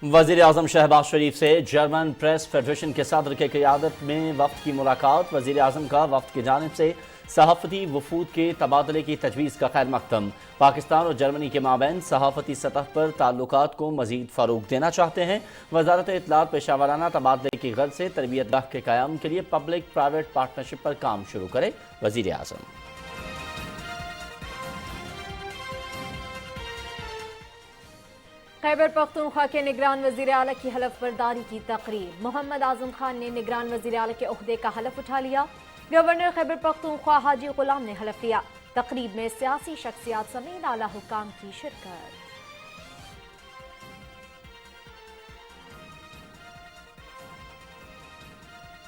वज़ीर आज़म शहबाज शरीफ से German press federation के सदर के क़ियादत में वफ़द की मुलाकात। वज़ीर आज़म का वफ़द की जानिब से सहाफ़ती वफ़ूद के तबादले की तजवीज़ का खैर मकदम। पाकिस्तान और जर्मनी के माबैन सहाफ़ती सतह पर ताल्लुकात को मज़ीद फ़रोग़ देना चाहते हैं। वज़ारत इत्तलात पेशावराना तबादले की गर्ज से तरबियतगाह के क़याम के लिए पब्लिक प्राइवेट पार्टनरशिप पर काम शुरू करे वज़ीर आज़म। खैबर पख्तूनख्वा के निगरान वज़ीर आला की हलफ बर्दारी की तकरीब। मोहम्मद आज़म खान ने निगरान वज़ीर आला के ओहदे का हलफ उठा लिया। गवर्नर खैबर पख्तूनख्वा हाजी गुलाम ने हलफ लिया। तकरीब में सियासी शख्सियात समेत आला हुकाम की शिरकत।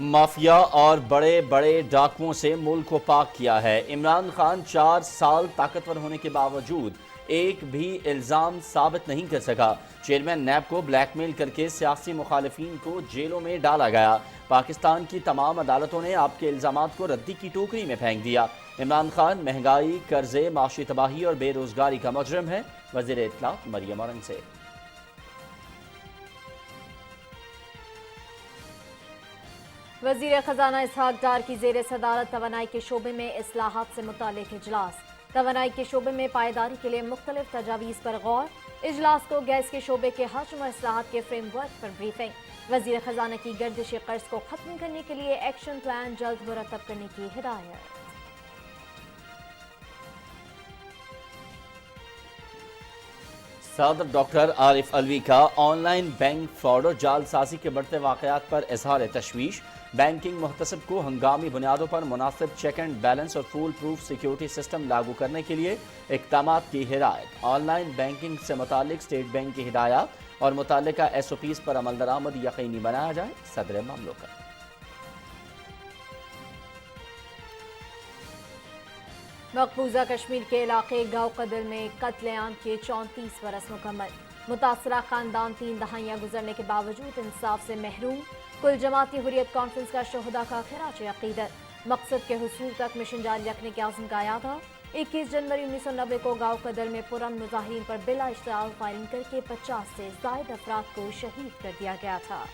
माफिया और बड़े बड़े डाकुओं से मुल्क को पाक किया है। इमरान खान 4 साल ताकतवर होने के बावजूद एक भी इल्ज़ाम साबित नहीं कर सका। चेयरमैन नैब को ब्लैकमेल करके सियासी मुखालिफिन को जेलों में डाला गया। पाकिस्तान की तमाम अदालतों ने आपके इल्ज़ामात को रद्दी की टोकरी में फेंक दिया। इमरान खान महंगाई, कर्जे, माशी तबाही और बेरोजगारी का मुजरिम है। वज़ीर इत्तलात मरियम औरंगज़ेब। वज़ीर खजाना इसहाक डार की ज़ेर सदारत तवानाई के शोबे में इस्लाहात से मुताल्लिक़ इजलास। तवानाई के शोबे में पायदारी के लिए मुख्तलिफ तजावीज़ पर गौर। इजलास को गैस के शोबे के हजम और इस्लाहात के फ्रेमवर्क पर ब्रीफिंग। वज़ीर खजाना की गर्दिशी कर्ज को ख़त्म करने के लिए एक्शन प्लान जल्द मुरतब करने की हिदायत। सदर डॉक्टर आरिफ अलवी का ऑनलाइन बैंक फ्रॉड और जालसाजी के बढ़ते वाक़यात पर इजहार तशवीश। बैंकिंग मुहतसब को हंगामी बुनियादों पर मुनासिब चेक एंड बैलेंस और फूल प्रूफ सिक्योरिटी सिस्टम लागू करने के लिए इक़दामात की हिदायत। ऑनलाइन बैंकिंग से मुतालिक स्टेट बैंक की हिदायत और मुतालिका SOPs पर अमल दरामद यकीनी बनाया जाए। सदर ममलकत। मकबूजा कश्मीर के इलाके गाँव कदल में कत्लेआम के 34 बरस मुकम्मल। मुतासरा खानदान 3 दहाइयाँ गुजरने के बावजूद इंसाफ से महरूम। कुल जमाती हुर्रियत कॉन्फ्रेंस का शोहदा का खिराज अकीदत। मकसद के हुसूल तक मिशन जारी रखने के आज़म का यादा। 21 जनवरी 1990 को गाँव कदल में पुरअमन मुजाहिरीन पर बिला इश्तिआल फायरिंग करके 50 से ज़ायद अफराद को शहीद कर दिया गया था।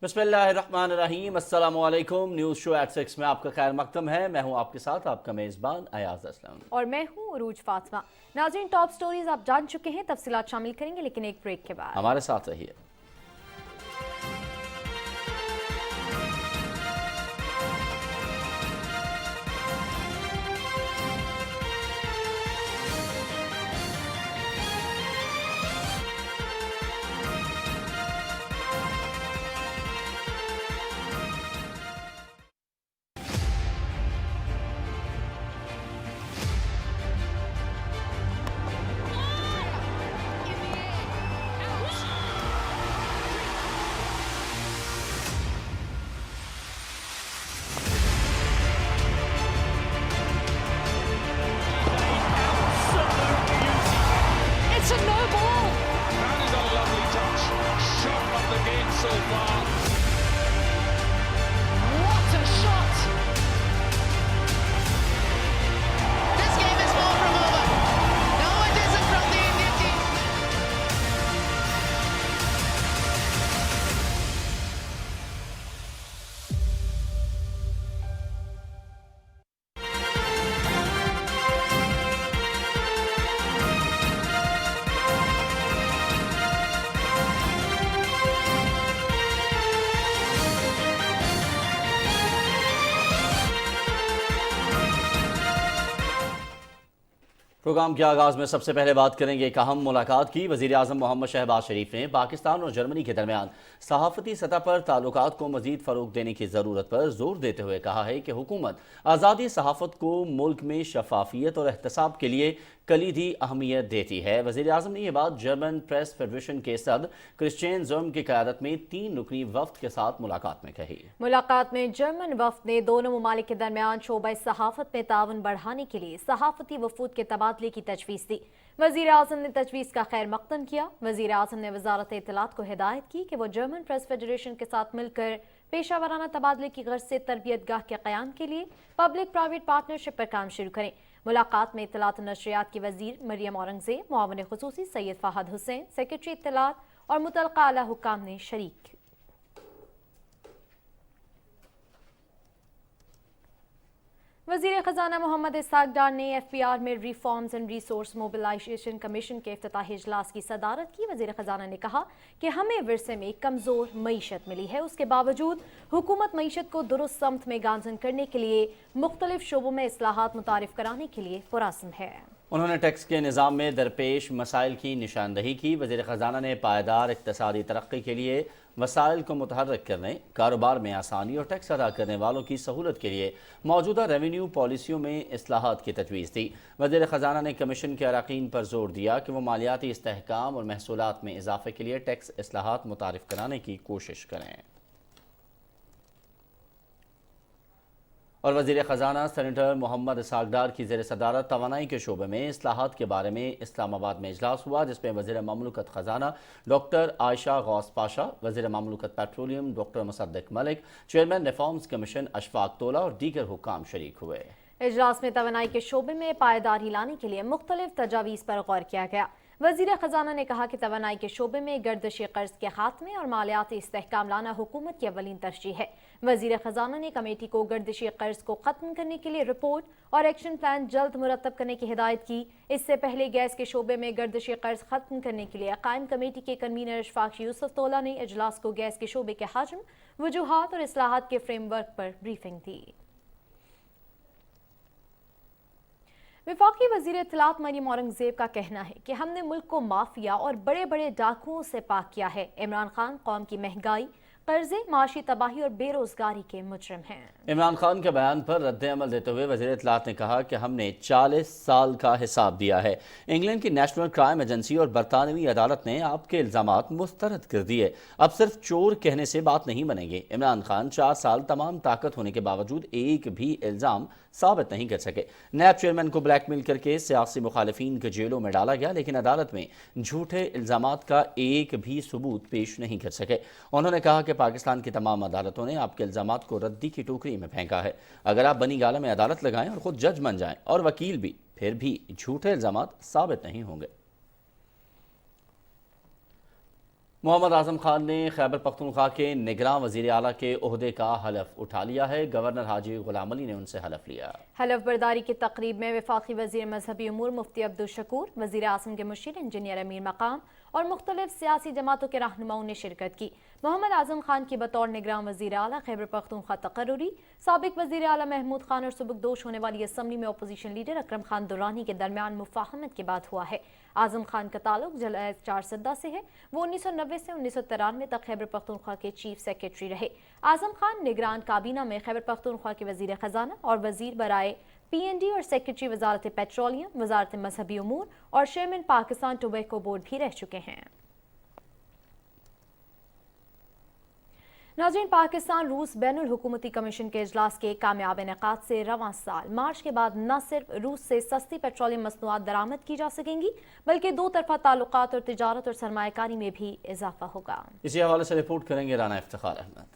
बिस्मिल्लाहिर्रहमानिर्रहीम। अस्सलामु अलैकुम। न्यूज़ शो एट 6 में आपका खैर मकदम है। मैं हूं आपके साथ आपका मेज़बान अयाज असलम और मैं हूं उरूज फातिमा। नाज़रीन, टॉप स्टोरीज आप जान चुके हैं, तफसीलात शामिल करेंगे लेकिन एक ब्रेक के बाद। हमारे साथ रहिए। प्रोग्राम के आगाज़ में सबसे पहले बात करेंगे एक अहम मुलाकात की। वज़ीर आज़म मोहम्मद शहबाज शरीफ ने पाकिस्तान और जर्मनी के दरमियान सहाफ़ती सतह पर ताल्लुकात को मज़ीद फ़रोग़ देने की ज़रूरत पर ज़ोर देते हुए कहा है कि हुकूमत आज़ादी सहाफ़त को मुल्क में शफाफियत और एहतसाब के लिए کلیدی اہمیت دیتی ہے۔ وزیر اعظم نے یہ بات جرمن پریس فیڈریشن کے صدر کرسچین زرم کی قیادت میں 3 رکنی وفد کے ساتھ ملاقات میں کہی۔ ملاقات میں جرمن وفد نے دونوں ممالک کے درمیان شعبہ صحافت میں تعاون بڑھانے کے لیے صحافتی وفود کے تبادلے کی تجویز دی۔ وزیر اعظم نے تجویز کا خیر مقدم کیا۔ وزیر اعظم نے وزارت اطلاعات کو ہدایت کی کہ وہ جرمن پریس فیڈریشن کے ساتھ مل کر پیشہ ورانہ تبادلے کی غرض سے تربیت گاہ کے قیام کے لیے پبلک پرائیویٹ پارٹنرشپ پر کام شروع کریں۔ ملاقات میں اطلاعات و نشریات کی وزیر مریم اورنگزیب، معاون خصوصی سید فہد حسین، سیکرٹری اطلاعات اور متعلقہ اعلیٰ حکام نے شریک۔ وزیر خزانہ محمد اسحاق ڈار نے ایف پی آر میں reforms and resource mobilization commission کے افتتاحی اجلاس کی صدارت کی۔ وزیر خزانہ نے کہا کہ ہمیں ورثے میں کمزور معیشت ملی ہے، اس کے باوجود حکومت معیشت کو درست سمت میں گامزن کرنے کے لیے مختلف شعبوں میں اصلاحات متعارف کرانے کے لیے پرعزم ہے۔ انہوں نے ٹیکس کے نظام میں درپیش مسائل کی نشاندہی کی۔ وزیر خزانہ نے پائیدار اقتصادی ترقی کے لیے وسائل کو متحرک کرنے، کاروبار میں آسانی اور ٹیکس ادا کرنے والوں کی سہولت کے لیے موجودہ ریونیو پالیسیوں میں اصلاحات کی تجویز دی۔ وزیر خزانہ نے کمیشن کے اراکین پر زور دیا کہ وہ مالیاتی استحکام اور محصولات میں اضافے کے لیے ٹیکس اصلاحات متعارف کرانے کی کوشش کریں۔ اور وزیر خزانہ سینیٹر محمد اسحاق ڈار کی زیر صدارت توانائی کے شعبے میں اصلاحات کے بارے میں اسلام آباد میں اجلاس ہوا، جس میں وزیر مملکت خزانہ ڈاکٹر عائشہ غوث پاشا، وزیر مملکت پیٹرولیم ڈاکٹر مصدق ملک، چیئرمین ریفارمز کمیشن اشفاق تولا اور دیگر حکام شریک ہوئے۔ اجلاس میں توانائی کے شعبے میں پائیداری لانے کے لیے مختلف تجاویز پر غور کیا گیا۔ وزیر خزانہ نے کہا کہ توانائی کے شعبے میں گردشی قرض کے خاتمے اور مالیاتی استحکام لانا حکومت کی اولین ترجیح ہے۔ وزیر خزانہ نے کمیٹی کو گردشی قرض کو ختم کرنے کے لیے رپورٹ اور ایکشن پلان جلد مرتب کرنے کی ہدایت کی۔ اس سے پہلے گیس کے شعبے میں گردشی قرض ختم کرنے کے لیے قائم کمیٹی کے کنوینر اشفاق یوسف تولا نے اجلاس کو گیس کے شعبے کے حجم، وجوہات اور اصلاحات کے فریم ورک پر بریفنگ دی۔ وفاقی وزیر اطلاعات مریم اورنگزیب کا کہنا ہے کہ ہم نے ملک کو مافیا اور بڑے بڑے ڈاکوؤں سے پاک کیا ہے۔ عمران خان قوم کی مہنگائی، قرضے، معاشی تباہی اور بے روزگاری کے مجرم ہیں۔ عمران خان کے بیان پر رد عمل دیتے ہوئے وزیر اطلاعات نے کہا کہ ہم نے 40 سال کا حساب دیا ہے۔ انگلینڈ کی نیشنل کرائم ایجنسی اور برطانوی عدالت نے آپ کے الزامات مسترد کر دیے۔ اب صرف چور کہنے سے بات نہیں بنے گی۔ عمران خان 4 سال تمام طاقت ہونے کے باوجود ایک بھی الزام ثابت نہیں کر سکے۔ نیب چیئرمین کو بلیک میل کر کے سیاسی مخالفین کے جیلوں میں ڈالا گیا، لیکن عدالت میں جھوٹے الزامات کا ایک بھی ثبوت پیش نہیں کر سکے۔ انہوں نے کہا کہ پاکستان کی تمام عدالتوں نے آپ کے الزامات کو ردی کی ٹوکری میں پھینکا ہے۔ اگر آپ بنی گالہ میں عدالت لگائیں اور خود جج بن جائیں اور وکیل بھی، پھر بھی جھوٹے الزامات ثابت نہیں ہوں گے۔ محمد اعظم خان نے خیبر پختونخوا کے نگراں وزیر اعلیٰ کے عہدے کا حلف اٹھا لیا ہے۔ گورنر حاجی غلام علی نے ان سے حلف لیا۔ حلف برداری کی تقریب میں وفاقی وزیر مذہبی امور مفتی عبدالشکور، وزیر اعظم کے مشیر انجینئر امیر مقام اور مختلف سیاسی جماعتوں کے رہنماؤں نے شرکت کی۔ محمد اعظم خان کی بطور نگراں وزیر اعلیٰ خیبر پختونخوا تقرری، سابق وزیر اعلیٰ محمود خان اور سبکدوش ہونے والی اسمبلی میں اپوزیشن لیڈر اکرم خان درانی کے درمیان مفاہمت کے بعد ہوا ہے۔ اعظم خان کا تعلق جلائے چارسدہ سے ہے۔ وہ 1990 سے 1993 تک خیبر پختونخوا کے چیف سیکرٹری رہے۔ اعظم خان نگران کابینہ میں خیبر پختونخوا کے وزیر خزانہ اور وزیر برائے PND اور سیکرٹری وزارت پیٹرولیم، وزارت مذہبی امور اور چیئرمین پاکستان ٹوبیکو بورڈ بھی رہ چکے ہیں۔ ناظرین، پاکستان روس بین الحکومتی کمیشن کے اجلاس کے کامیاب انعقاد سے رواں سال مارچ کے بعد نہ صرف روس سے سستی پیٹرولیم مصنوعات درآمد کی جا سکیں گی، بلکہ دو طرفہ تعلقات اور تجارت اور سرمایہ کاری میں بھی اضافہ ہوگا۔ اسی حوالے سے رپورٹ کریں گے رانا افتخار احمد۔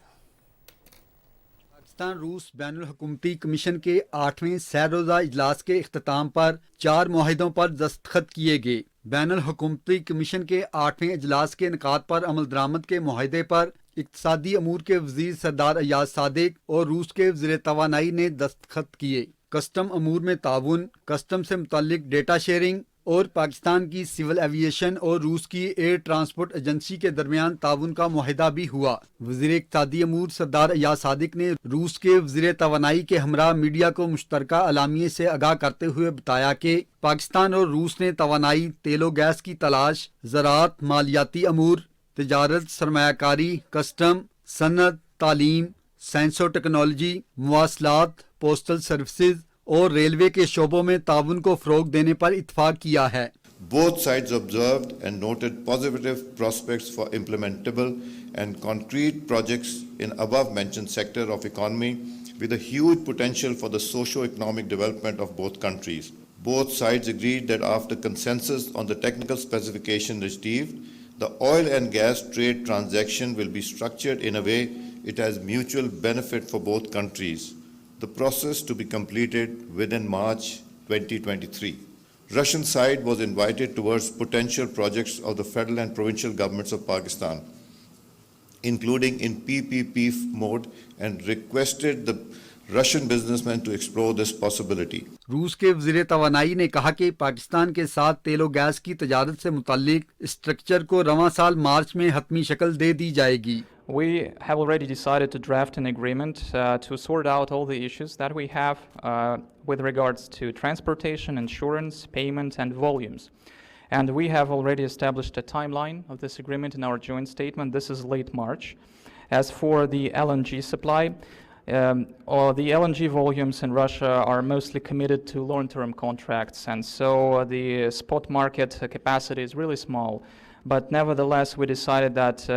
پاکستان روس بین الحکومتی کمیشن کے 8ویں سہ روزہ اجلاس کے اختتام پر 4 معاہدوں پر دستخط کیے گئے۔ بین الحکومتی کمیشن کے 8ویں اجلاس کے انعقاد پر عمل درآمد کے معاہدے پر اقتصادی امور کے وزیر سردار ایاز صادق اور روس کے وزیر توانائی نے دستخط کیے۔ کسٹم امور میں تعاون، کسٹم سے متعلق ڈیٹا شیئرنگ اور پاکستان کی سول ایویشن اور روس کی ایئر ٹرانسپورٹ ایجنسی کے درمیان تعاون کا معاہدہ بھی ہوا۔ وزیر اقتصادی امور سردار ایاز صادق نے روس کے وزیر توانائی کے ہمراہ میڈیا کو مشترکہ اعلامیے سے آگاہ کرتے ہوئے بتایا کہ پاکستان اور روس نے توانائی، تیل و گیس کی تلاش، زراعت، مالیاتی امور، تجارت، سرمایہ کاری، کسٹم، صنعت، تعلیم، سائنس و ٹیکنالوجی، مواصلات، پوسٹل سروسز، اور ریلوے کے شعبوں میں تعاون کو فروغ دینے پر اتفاق کیا ہے۔ Both sides observed and noted positive prospects for implementable and concrete projects in above-mentioned sector of economy with a huge potential for the socio-economic development of both countries. Both sides agreed that after consensus on the technical specification achieved, the oil and gas trade transaction will be structured in a way it has mutual benefit for both countries. The process to be completed within March 2023. Russian side was invited towards potential projects of the federal and provincial governments of Pakistan, including in PPP mode, and requested the Russian businessmen to explore this possibility. روس کے وزیر توانائی نے کہا کہ پاکستان کے ساتھ تیل و گیس کی تجارت سے متعلق اسٹرکچر کو رواں سال مارچ میں حتمی شکل دے دی جائے گی۔ We have already decided to draft an agreement to sort out all the issues that we have with regards to transportation, insurance, payment, and volumes. And we have already established a timeline of this agreement in our joint statement. This is late March. As for the LNG supply, the LNG volumes in Russia are mostly committed to long-term contracts, and so the spot market capacity is really small. But nevertheless, we decided that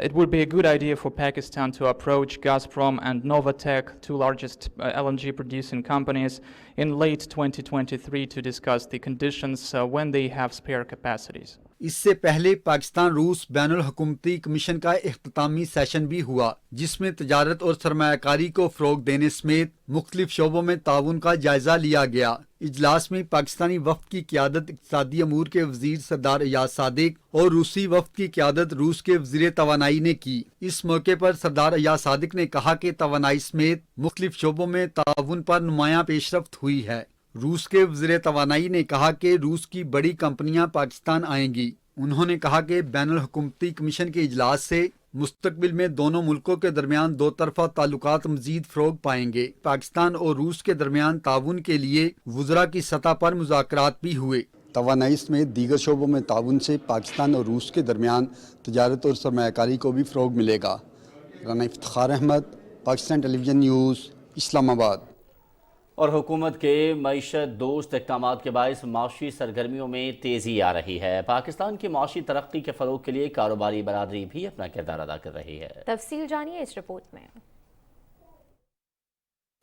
it would be a good idea for Pakistan to approach Gazprom and Novatek, two largest LNG producing companies, in late 2023 to discuss the conditions when they have spare capacities. اس سے پہلے پاکستان روس بین الحکومتی commission کا اختتامی session بھی ہوا، جس میں تجارت اور سرمایہ کاری کو فروغ دینے سمیت مختلف شعبوں میں تعاون کا جائزہ لیا گیا۔ اجلاس میں پاکستانی وفد کی قیادت اقتصادی امور کے وزیر سردار ایاز صادق اور روسی وفد کی قیادت روس کے وزیر توانائی نے کی۔ اس موقع پر سردار ایاز صادق نے کہا کہ توانائی سمیت مختلف شعبوں میں تعاون پر نمایاں پیش رفت ہوئی ہے۔ روس کے وزیر توانائی نے کہا کہ روس کی بڑی کمپنیاں پاکستان آئیں گی۔ انہوں نے کہا کہ بین الحکومتی کمیشن کے اجلاس سے مستقبل میں دونوں ملکوں کے درمیان دو طرفہ تعلقات مزید فروغ پائیں گے۔ پاکستان اور روس کے درمیان تعاون کے لیے وزراء کی سطح پر مذاکرات بھی ہوئے۔ توانائی سمیت دیگر شعبوں میں تعاون سے پاکستان اور روس کے درمیان تجارت اور سرمایہ کاری کو بھی فروغ ملے گا۔ رانا افتخار احمد، پاکستان ٹیلی ویژن نیوز، اسلام آباد۔ اور حکومت کے معیشت دوست اقدامات کے باعث معاشی سرگرمیوں میں تیزی آ رہی ہے۔ پاکستان کی معاشی ترقی کے فروغ کے لیے کاروباری برادری بھی اپنا کردار ادا کر رہی ہے۔ تفصیل جانیے اس رپورٹ میں۔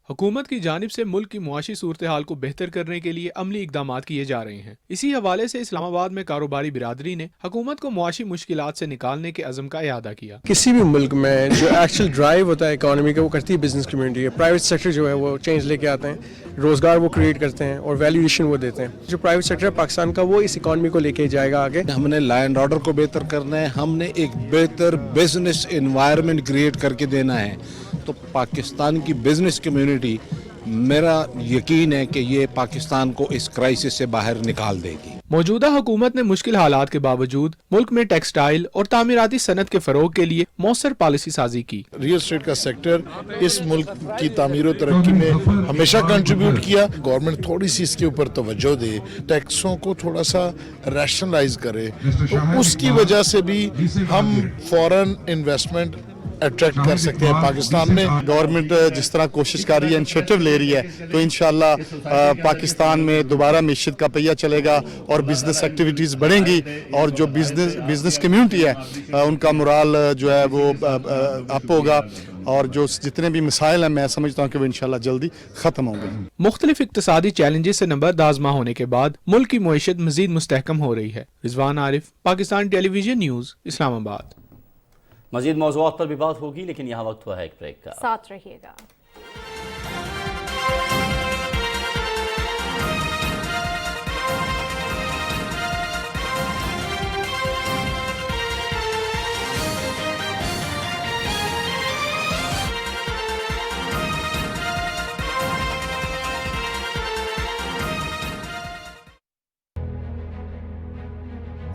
حکومت کی جانب سے ملک کی معاشی صورتحال کو بہتر کرنے کے لیے عملی اقدامات کیے جا رہے ہیں۔ اسی حوالے سے اسلام آباد میں کاروباری برادری نے حکومت کو معاشی مشکلات سے نکالنے کے عزم کا اعادہ کیا۔ کسی بھی ملک میں جو ایکچوئل ڈرائیو ہوتا ہے اکانومی کا، وہ کرتی ہے بزنس کمیونٹی ہے۔ پرائیویٹ سیکٹر جو ہے وہ چینج لے کے آتے ہیں، روزگار وہ کریٹ کرتے ہیں اور ویلیویشن وہ دیتے ہیں۔ جو پرائیویٹ سیکٹر ہے پاکستان کا، وہ اس اکانومی کو لے کے جائے گا آگے۔ ہم نے لا اینڈ آرڈر کو بہتر کرنا ہے، ہم نے ایک بہتر بزنس انوائرمنٹ کریٹ کر کے دینا ہے۔ تو پاکستان کی بزنس کمیونٹی، میرا یقین ہے کہ یہ پاکستان کو اس کرائسس سے باہر نکال دے گی۔ موجودہ حکومت نے مشکل حالات کے باوجود ملک میں ٹیکسٹائل اور تعمیراتی صنعت کے فروغ کے لیے مؤثر پالیسی سازی کی۔ ریل اسٹیٹ کا سیکٹر اس ملک کی تعمیر و ترقی میں ہمیشہ کنٹریبیوٹ کیا۔ گورنمنٹ تھوڑی سی اس کے اوپر توجہ دے، ٹیکسوں کو تھوڑا سا ریشنلائز کرے، تو اس کی وجہ سے بھی ہم فورن انویسٹمنٹ اٹریکٹ کر سکتے ہیں پاکستان میں۔ گورنمنٹ جس طرح کوشش کر رہی ہے، انیشیٹو لے رہی ہے، تو انشاءاللہ پاکستان میں دوبارہ معیشت کا پہیہ چلے گا اور بزنس ایکٹیویٹیز بڑھیں گی، اور جو بزنس کمیونٹی ہے ان کا مورال جو ہے وہ اپ ہوگا، اور جو جتنے بھی مسائل ہیں میں سمجھتا ہوں کہ وہ انشاءاللہ جلدی ختم ہوں گے۔ مختلف اقتصادی چیلنجز سے نبرد آزما ہونے کے بعد ملک کی معیشت مزید مستحکم ہو رہی ہے۔ رضوان عارف، پاکستان ٹیلی ویژن نیوز، اسلام آباد۔ مزید موضوعات پر بھی بات ہوگی، لیکن یہاں وقت ہوا ہے ایک بریک کا۔ ساتھ رہیے گا۔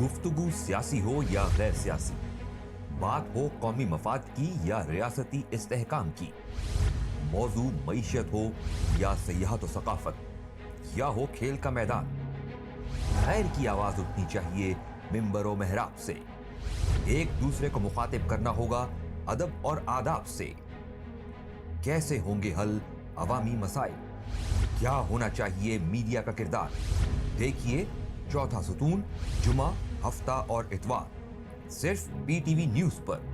گفتگو سیاسی ہو یا غیر سیاسی، بات ہو قومی مفاد کی یا ریاستی استحکام کی، موضوع معیشت ہو یا سیاحت و ثقافت، یا ہو کھیل کا میدان، خیر کی آواز اٹھنی چاہیے ممبر و محراب سے۔ ایک دوسرے کو مخاطب کرنا ہوگا ادب اور آداب سے۔ کیسے ہوں گے حل عوامی مسائل؟ क्या होना चाहिए मीडिया का किरदार? देखिए चौथा सुतून जुमा, हफ्ता और इतवार सिर्फ PTV न्यूज पर।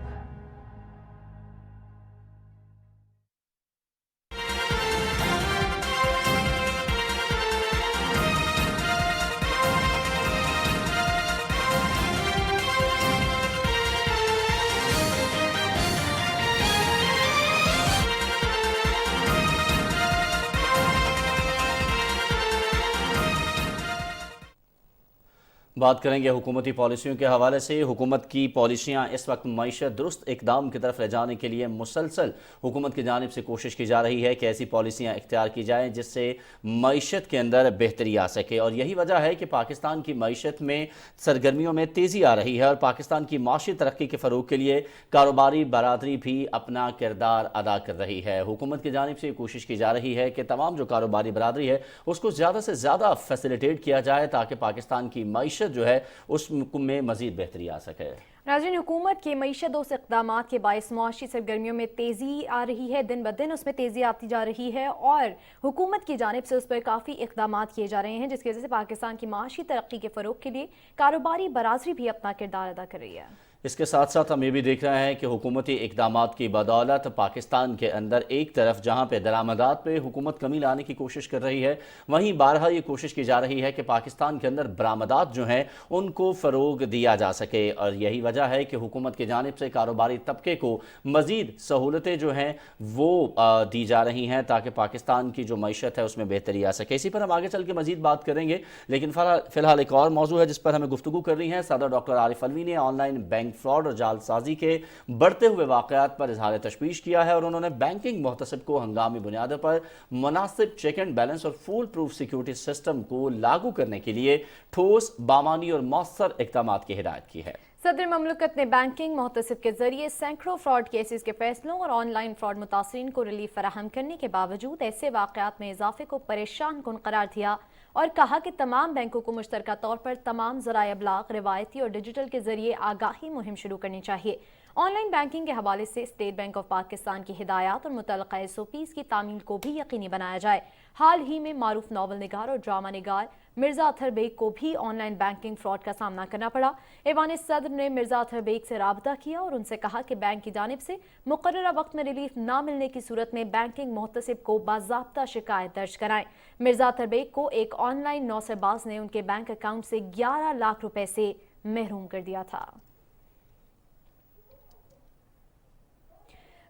बात करेंगे हुकूमती पॉलिसियों के हवाले से। हुकूमत की पॉलिसियाँ इस वक्त मईशत दुरुस्त इकदाम की तरफ ले जाने के लिए मुसलसल हुकूमत की जानिब से कोशिश की जा रही है कि ऐसी पॉलिसियाँ इख्तियार की जाएँ जिससे मईशत के अंदर बेहतरी आ सके। और यही वजह है कि पाकिस्तान की मईशत में सरगर्मियों में तेज़ी आ रही है और पाकिस्तान की माशी तरक्की के फ़रोग के लिए कारोबारी बरादरी भी अपना किरदार अदा कर रही है। हुकूमत की जानिब से कोशिश की जा रही है कि तमाम जो कारोबारी बरादरी है उसको ज़्यादा से ज़्यादा फैसिलिटेट किया जाए ताकि पाकिस्तान की मईशत जो है उस में मजीद बेहतरी आ सके। नाज़रीन, हुकूमत के मईशत दोस्त इक़दाम के बायस मुआशी सरगर्मियों में तेज़ी आ रही है, दिन ब दिन उसमें तेज़ी आती जा रही है और हुकूमत की जानिब से उस पर काफ़ी इक़दाम किए जा रहे हैं जिसकी वजह से पाकिस्तान की माशी तरक्की के फ़रोग के लिए कारोबारी बरादरी भी अपना किरदार अदा कर रही है। इसके साथ साथ हम ये भी देख रहे हैं कि हुकूमती इक़दामात की बदौलत पाकिस्तान के अंदर एक तरफ जहाँ पे दरामदात पे हुकूमत कमी लाने की कोशिश कर रही है, वहीं बारहा ये कोशिश की जा रही है कि पाकिस्तान के अंदर बरामदात जो हैं उनको फ़रोग दिया जा सके। और यही वजह है कि हुकूमत की जानिब से कारोबारी तबके को मज़ीद सहूलतें जो हैं वो दी जा रही हैं ताकि पाकिस्तान की जो मईशत है उसमें बेहतरी आ सके। इसी पर हम आगे चल के मज़ीद बात करेंगे, लेकिन फ़िलहाल एक और मौजू है जिस पर हमें गुफ्तगू कर रही हैं। सदर डॉक्टर आरिफ अलवी ने ऑनलाइन बैंक फ्रॉड और जालसाजी के बढ़ते हुए वाक़यात पर इजहार तशवीश किया है और उन्होंने बैंकिंग मुहतसिब को हंगामी बुनियादों पर मुनासिब चेक एंड बैलेंस और फूल प्रूफ सिक्योरिटी सिस्टम को लागू करने के लिए ठोस, बामानी और मौसर इक़दाम की हिदायत की है। सदर ममलकत ने बैंकिंग मुहतसिब के जरिए सैकड़ों फ्रॉड केसेस के फैसलों और ऑनलाइन फ्रॉड मुतासरीन को रिलीफ फराहम करने के बावजूद ऐसे वाक़यात में इजाफे को परेशान कुन करार दिया और कहा कि तमाम बैंकों को मुश्तरका तौर पर तमाम ज़राए अबलाग रिवायती और डिजिटल के जरिए आगाही मुहिम शुरू करनी चाहिए। ऑनलाइन बैंकिंग के हवाले से स्टेट बैंक ऑफ पाकिस्तान की हिदायत और मुतल्लका SOPs की तामील को भी यकीनी बनाया जाए। हाल ही में मारूफ नावल निगार और ड्रामा निगार मिर्जा अतहर बेग को भी ऑनलाइन बैंकिंग फ्रॉड का सामना करना पड़ा। ऐवान सदर ने मिर्जा अतहर बेग से राबता किया और उनसे कहा कि बैंक की जानिब से मुकर्ररा वक्त में रिलीफ ना मिलने की सूरत में बैंकिंग मुहतसिब को बाज़ाब्ता शिकायत दर्ज कराएं। मिर्जा अतहर बेग को एक ऑनलाइन नौसेबाज ने उनके बैंक अकाउंट से 11 लाख रुपए से महरूम कर दिया था।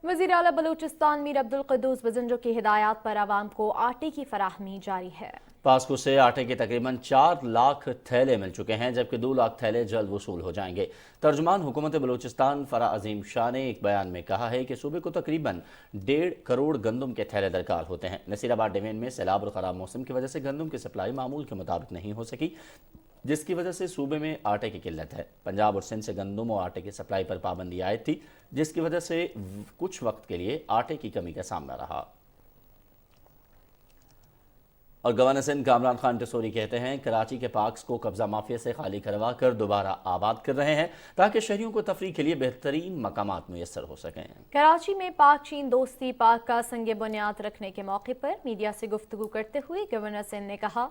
वज़ीर आला बलूचिस्तान मीर अब्दुल क़ुद्दूस बजंजो की हिदायत पर आवाम को आटे की फराहमी जारी है। पास्को से आटे के तकरीबन 4 लाख थैले मिल चुके हैं जबकि 2 लाख थैले जल्द वसूल हो जाएंगे। तर्जुमान हुकूमत बलूचिस्तान फरा अजीम शाह ने एक बयान में कहा है कि सूबे को तकरीबन 1.5 करोड़ गंदम के थैले दरकार होते हैं। नसीराबाद डिवीजन में सैलाब और ख़राब मौसम की वजह से गंदम की सप्लाई मामूल के मुताबिक नहीं हो सकी, जिसकी वजह से सूबे में आटे की किल्लत है। पंजाब और सिंध से गंदम और आटे की सप्लाई पर पाबंदी आयद थी, जिसकी वजह से कुछ वक्त के लिए आटे की कमी का सामना रहा। और गवर्नर सिंध कामरान खान टिसोरी कहते हैं कराची के पार्क्स को कब्जा माफिया से खाली करवा कर दोबारा आबाद कर रहे हैं ताकि शहरियों को तफरीह के लिए बेहतरीन मकामात मुयस्सर हो सकें। कराची में पाक चीन दोस्ती पार्क का संग बुनियाद रखने के मौके पर मीडिया से गुफ्तगू करते हुए गवर्नर सिंध ने कहा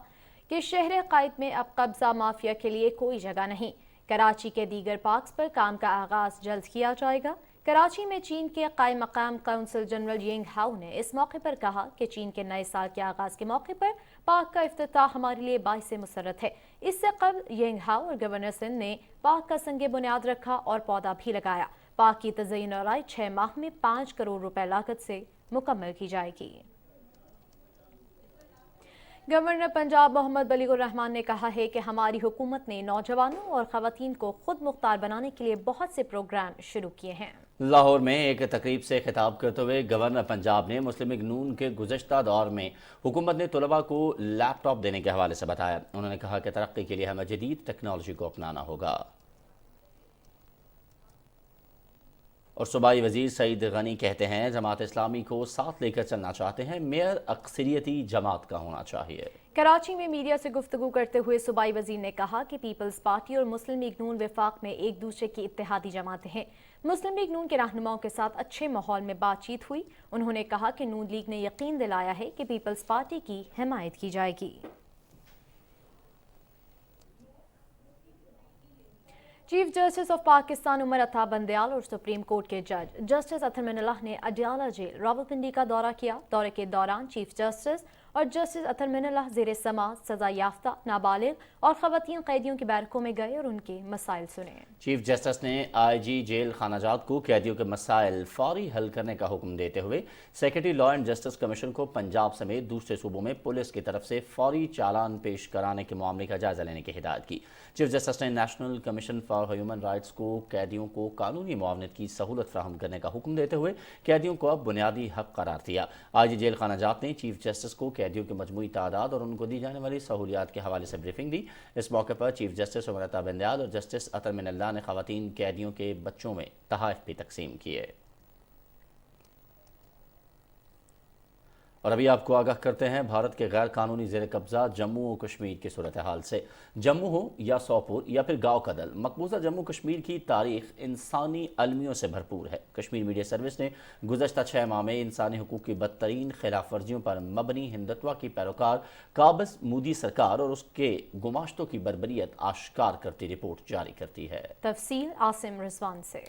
कि शहर कायद में अब कब्जा माफिया के लिए कोई जगह नहीं। कराची के दीगर पार्क्स पर काम का आगाज जल्द किया जाएगा। कराची में चीन के कायम मकाम काउंसिल जनरल येंग हाउ ने इस मौके पर कहा कि चीन के नए साल के आगाज के मौके पर पार्क का इफ्तिताह हमारे लिए बाइस मुसर्रत है। इससे कबल येंग हाउ और गवर्नर सिंध ने पार्क का संग बुनियाद रखा और पौधा भी लगाया। पार्क की तज़यीन और 6 माह में 5 करोड़ रुपए लागत से मुकम्मल की जाएगी। गवर्नर पंजाब मोहम्मद बलीगुर रहमान ने कहा है कि हमारी हुकूमत ने नौजवानों और ख़वातीन को खुद मुख्तार बनाने के लिए बहुत से प्रोग्राम शुरू किए हैं। लाहौर में एक तकरीब से खिताब करते हुए गवर्नर पंजाब ने मुस्लिम लीग नून के गुज़श्ता दौर में हुकूमत ने तलबा को लैपटॉप देने के हवाले से बताया। उन्होंने कहा कि तरक्की के लिए हमें जदीद टेक्नोलॉजी को अपनाना होगा। और सूबाई वजीर सईद गनी कहते हैं जमात इस्लामी को साथ लेकर चलना चाहते हैं, मेयर अक्सरियती जमात का होना चाहिए। कराची में मीडिया से गुफ्तगू करते हुए सूबाई वजीर ने कहा कि पीपल्स पार्टी और मुस्लिम लीग नून विफाक में एक दूसरे की इत्तेहादी जमातें हैं। मुस्लिम लीग नून के रहनुमाओं के साथ अच्छे माहौल में बातचीत हुई। उन्होंने कहा कि नून लीग ने यकीन दिलाया है कि पीपल्स पार्टी की हिमायत की जाएगी। Chief justice of Pakistan Umar Ata Bandial और सुप्रीम कोर्ट के जज जस्टिस अतर मिनल्लाह ने अडियाला जेल रावलपिंडी का दौरा किया। दौरे के दौरान चीफ जस्टिस और जस्टिस अतर मिनल्लाह ज़ेरे समाअत सजा याफ्ता, नाबालिग और ख़वातीन कैदियों की बैरकों में गए और उनके मसाइल सुने। चीफ जस्टिस ने आईजी जेल खानाजात को कैदियों के मसाइल फौरी हल करने का हुक्म देते हुए secretary law and justice commission को पंजाब समेत दूसरे सूबों में पुलिस की तरफ से फौरी चालान पेश कराने के मामले का जायजा लेने की हिदायत की। चीफ जस्टिस ने national commission for human rights को कैदियों को कानूनी मुआवनत की सहूलत फराहम करने का हुक्म देते हुए कैदियों को अब बुनियादी हक करार दिया। आईजी जेल खानाजात ने चीफ जस्टिस को कैदियों की मजमूई तादाद और उनको दी जाने वाली सहूलियात के हवाले से ब्रीफिंग दी। इस मौके पर चीफ जस्टिस उमर अता बंदयाल और जस्टिस अतर मिनल्लाह ने ख़वातीन कैदियों के बच्चों में तोहफ़े भी तकसीम किए। और अभी आपको आगाह करते हैं भारत के गैर कानूनी ज़ेर कब्ज़ा जम्मू और कश्मीर की सूरत हाल से। जम्मू हो या सोपोर या फिर गाँव कदल, मकबूजा जम्मू कश्मीर की तारीख इंसानी अलमियों से भरपूर है। कश्मीर मीडिया सर्विस ने गुज़श्ता 6 माह में इंसानी हुकूक की बदतरीन खिलाफ वर्जियों पर मबनी हिंदुत्व की पैरोकार काबिज मोदी सरकार और उसके गुमाश्तों की बर्बरियत आश्कार करती रिपोर्ट जारी करती है। तफसील आसिम रिजवान से।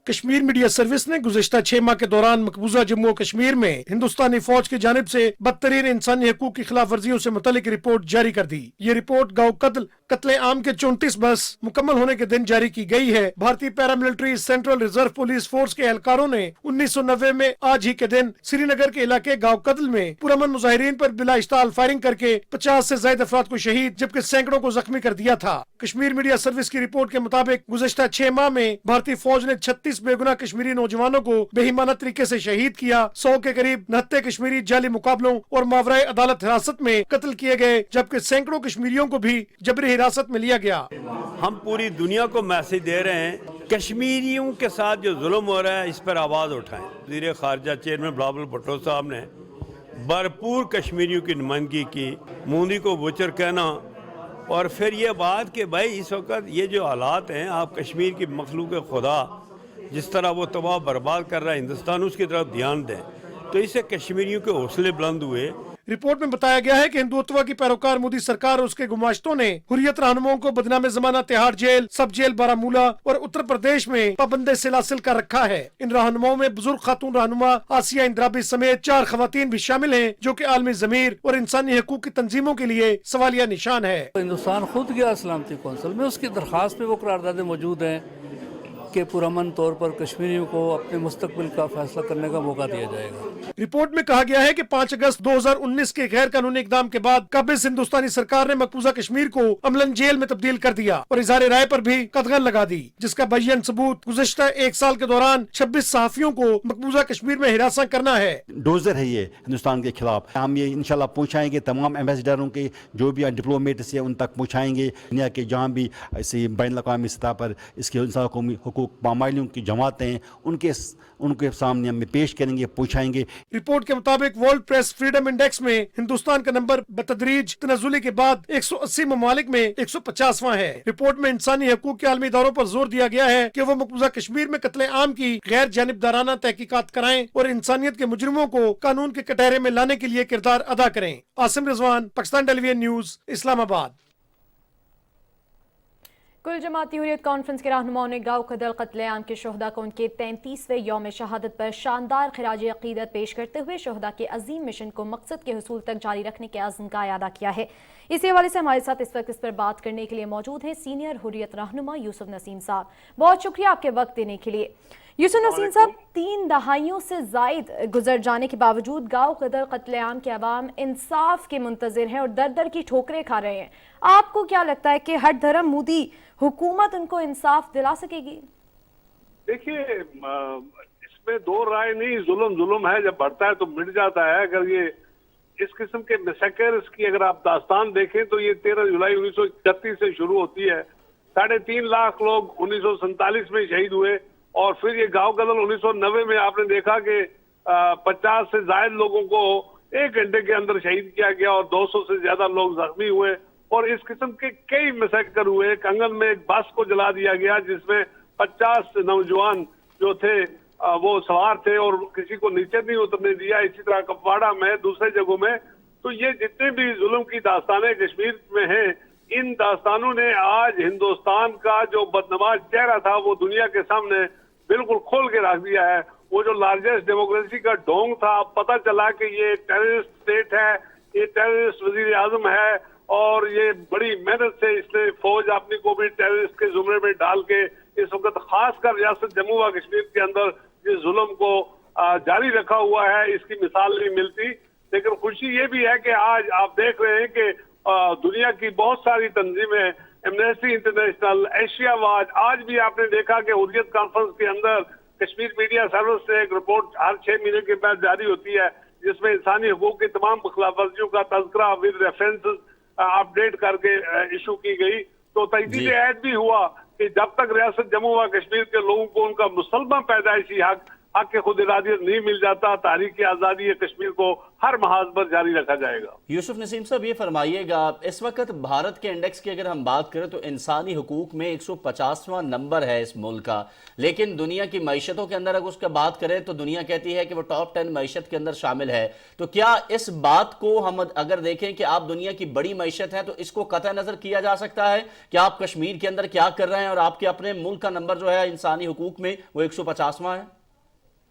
कश्मीर मीडिया सर्विस ने गुज़श्ता 6 माह के दौरान मकबूजा जम्मू और कश्मीर में हिंदुस्तानी फौज की जानिब से बदतरीन इंसानी हकूक की खिलाफ वर्जियों से मुतल्लिक रिपोर्ट जारी कर दी। ये रिपोर्ट गाँव कत्ले आम के 34 बस मुकम्मल होने के दिन जारी की गई है। भारतीय paramilitary central reserve police force के एहलकारों ने 1990 में आज ही के दिन श्रीनगर के इलाके गाँव कत्ल में पुरअमन मुजाहिरीन पर बिला इश्ताल फायरिंग करके 50 से ज्यादा अफराद को शहीद जबकि सैकड़ों को जख्मी कर दिया था। कश्मीर मीडिया सर्विस की रिपोर्ट के मुताबिक गुज़श्ता 6 माह में भारतीय फौज ने 36 बेगुनाह कश्मीरी नौजवानों को बेईमाना तरीके से शहीद किया। 100 के करीब 69 कश्मीरी जाली मुकाबलों और मावराए अदालत हिरासत में कत्ल किए गए जबकि सैकड़ों कश्मीरियों को भी जबरी हिरासत में लिया गया। हम पूरी दुनिया को मैसेज दे रहे हैं, कश्मीरियों के साथ जो जुल्म हो रहा है इस पर आवाज उठाएं। वज़ीर खारजा चेयरमैन बिलावल भुट्टो साहब ने भरपूर कश्मीरियों की नुमाइंदगी की, मोदी को बुचर कहना और फिर ये बात कि भाई इस वक्त ये जो हालात हैं, आप कश्मीर की मखलूक खुदा जिस तरह वो तबाह बर्बाद कर रहा है हिंदुस्तान, उसकी तरफ ध्यान दें। तो इससे कश्मीरियों के हौसले बुलंद हुए। रिपोर्ट में बताया गया है कि हिंदुत्व की पैरोकार मोदी सरकार और उसके गुमाश्तों ने हुर्रियत रहनुमाओं को बदनाम जमाना तिहाड़ जेल, सब जेल बारामूला और उत्तर प्रदेश में पाबंदे सिलासिल कर रखा है। इन रहनुमाओं में बुजुर्ग खातून रहनुमा आसिया इंद्राबी समेत 4 खवातीन भी शामिल हैं जो कि आलमी ज़मीर और इंसानी हकूक की तंजीमों के लिए सवालिया निशान है। हिंदुस्तान खुद गया सलामती कौंसिल में, उसकी दरख्वास्त पे वो करारदादें मौजूद हैं कि पुरअमन तौर पर कश्मीरियों को अपने मुस्तकबिल का फैसला करने का मौका दिया जाएगा। रिपोर्ट में कहा गया है कि 5 अगस्त 2019 के गैर कानूनी इकदाम के बाद काबिज हिंदुस्तानी सरकार ने मकबूजा कश्मीर को अमलन जेल में तब्दील कर दिया और इजहार राय पर भी कदगन लगा दी, जिसका बय्यन सबूत गुज़श्ता 1 साल के दौरान 26 सहाफियों को मकबूजा कश्मीर में हिरासत करना है। डोजर है ये हिंदुस्तान के खिलाफ। हम ये इंशाल्लाह पहुँचाएंगे, तमाम एम्बेसडरों के जो भी डिप्लोमेट्स है उन तक पहुँचाएंगे। दुनिया के जहाँ भी ऐसी बैन अवी सतह पर इसके हुकूक पामालियों की जमातें उनके सामने हमें पेश करेंगे, पूछाएंगे। रिपोर्ट के मुताबिक वर्ल्ड प्रेस फ्रीडम इंडेक्स में हिंदुस्तान का नंबर बतदरीज तनज़ुली के बाद 180 ममालिक में 150वां है। रिपोर्ट में इंसानी हकूक के आलमी इदारों पर जोर दिया गया है कि वो मकबूजा कश्मीर में कत्ले आम की गैर जानिबदाराना तहकीकात कराएं और इंसानियत के मुजरिमों को कानून के कटहरे में लाने के लिए किरदार अदा करें। Asim Rizwan, Pakistan television news, Islamabad. कुल जमाती हुर्रियत कॉन्फ्रेंस के रहनुमाओं ने गाँव कदल कत्लेआम के शोहदा को उनके 33वें यौम शहादत पर शानदार खिराज अकीदत पेश करते हुए शोहदा के अजीम मिशन को मकसद के हुसूल तक जारी रखने के अज़्म का अदा किया है। इसी हवाले से हमारे साथ इस वक्त इस पर बात करने के लिए मौजूद हैं सीनियर हुर्रियत रहनुमा यूसुफ नसीम साहब। बहुत शुक्रिया आपके वक्त देने के लिए। यूसुफ नसीम साहब, 3 दहाइयों से जायद गुजर जाने के बावजूद गाँव कदल कत्लेआम के अवाम इंसाफ के मुंतज़िर हैं और दर दर की ठोकरें खा रहे हैं। आपको क्या लगता है कि हर धर्म मोदी हुकूमत उनको इंसाफ दिला सकेगी? देखिए, इसमें दो राय नहीं, जुल्म है, जब बढ़ता है तो मिट जाता है। अगर ये इस किस्म के मैसेकर्स की अगर आप दास्तान देखें तो ये 13 जुलाई 1931 से शुरू होती है। 3.5 लाख लोग 1947 में शहीद हुए और फिर ये गाँव कदल 1990 में आपने देखा कि 50 से ज्यादा लोगों को 1 घंटे के अंदर शहीद किया गया और 200 से ज्यादा लोग जख्मी हुए اور اس قسم کے کئی مسائل ہوئے. کنگن میں ایک بس کو جلا دیا گیا جس میں 50 نوجوان جو تھے وہ سوار تھے اور کسی کو نیچے نہیں اترنے دیا. اسی طرح کپواڑہ میں دوسرے جگہوں میں. تو یہ جتنے بھی ظلم کی داستانیں کشمیر میں ہیں ان داستانوں نے آج ہندوستان کا جو بدنواز چہرہ تھا وہ دنیا کے سامنے بالکل کھول کے رکھ دیا ہے. وہ جو لارجسٹ ڈیموکریسی کا ڈھونگ تھا اب پتہ چلا کہ یہ ٹیررسٹ اسٹیٹ ہے, یہ ٹیررسٹ وزیر اعظم ہے اور یہ بڑی محنت سے اس نے فوج اپنی کو بھی ٹیررسٹ کے زمرے میں ڈال کے اس وقت خاص کر ریاست جموں و کشمیر کے اندر جس ظلم کو جاری رکھا ہوا ہے اس کی مثال نہیں ملتی. لیکن خوشی یہ بھی ہے کہ آج آپ دیکھ رہے ہیں کہ دنیا کی بہت ساری تنظیمیں, ایمنسٹی انٹرنیشنل, ایشیا واچ, آج بھی آپ نے دیکھا کہ حریت کانفرنس کے اندر کشمیر میڈیا سروس سے ایک رپورٹ ہر 6 مہینے کے بعد جاری ہوتی ہے جس میں انسانی حقوق کی تمام خلاف ورزیوں کا تذکرہ ود ریفرنسز اپڈیٹ کر کے ایشو کی گئی. تو تجدید عہد بھی ہوا کہ جب تک ریاست جموں و کشمیر کے لوگوں کو ان کا مسلمہ پیدائشی حق کے خود ارادیت نہیں مل جاتا, تحریک آزادی کشمیر کو ہر محاذ پر جاری رکھا جائے گا. یوسف نسیم صاحب یہ فرمائیے گا, اس وقت بھارت کے انڈیکس کی اگر ہم بات کریں تو انسانی حقوق میں 150واں نمبر ہے اس ملک کا, لیکن دنیا کی معیشتوں کے اندر اگر اس کا بات کریں تو دنیا کہتی ہے کہ وہ ٹاپ 10 معیشت کے اندر شامل ہے. تو کیا اس بات کو ہم اگر دیکھیں کہ آپ دنیا کی بڑی معیشت ہیں تو اس کو قطع نظر کیا جا سکتا ہے کہ آپ کشمیر کے اندر کیا کر رہے ہیں اور آپ کے اپنے ملک کا نمبر جو ہے انسانی حقوق میں وہ 150واں ہے؟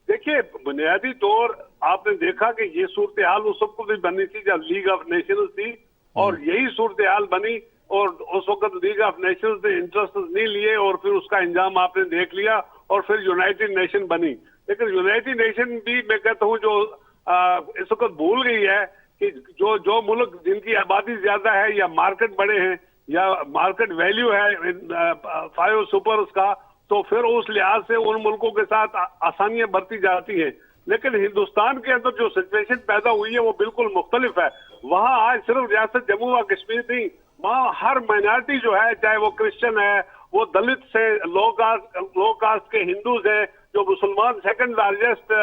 دیکھیے بنیادی طور آپ نے دیکھا کہ یہ صورتحال اس وقت بھی بنی تھی جب لیگ آف نیشنز تھی اور یہی صورتحال بنی اور اس وقت لیگ آف نیشنز نے انٹرسٹ نہیں لیے اور پھر اس کا انجام آپ نے دیکھ لیا اور پھر یونائٹڈ نیشن بنی. لیکن یونائٹڈ نیشن بھی میں کہتا ہوں جو اس وقت بھول گئی ہے کہ جو ملک جن کی آبادی زیادہ ہے یا مارکیٹ بڑے ہیں یا مارکیٹ ویلیو ہے 5 سپرز کا, تو پھر اس لحاظ سے ان ملکوں کے ساتھ آسانیاں بڑھتی جاتی ہیں. لیکن ہندوستان کے اندر جو سچویشن پیدا ہوئی ہے وہ بالکل مختلف ہے. وہاں آج صرف ریاست جموں و کشمیر نہیں, وہاں ہر مائنارٹی جو ہے چاہے وہ کرسچن ہے, وہ دلت سے لو کاسٹ کے ہندوز ہیں, جو مسلمان سیکنڈ لارجسٹ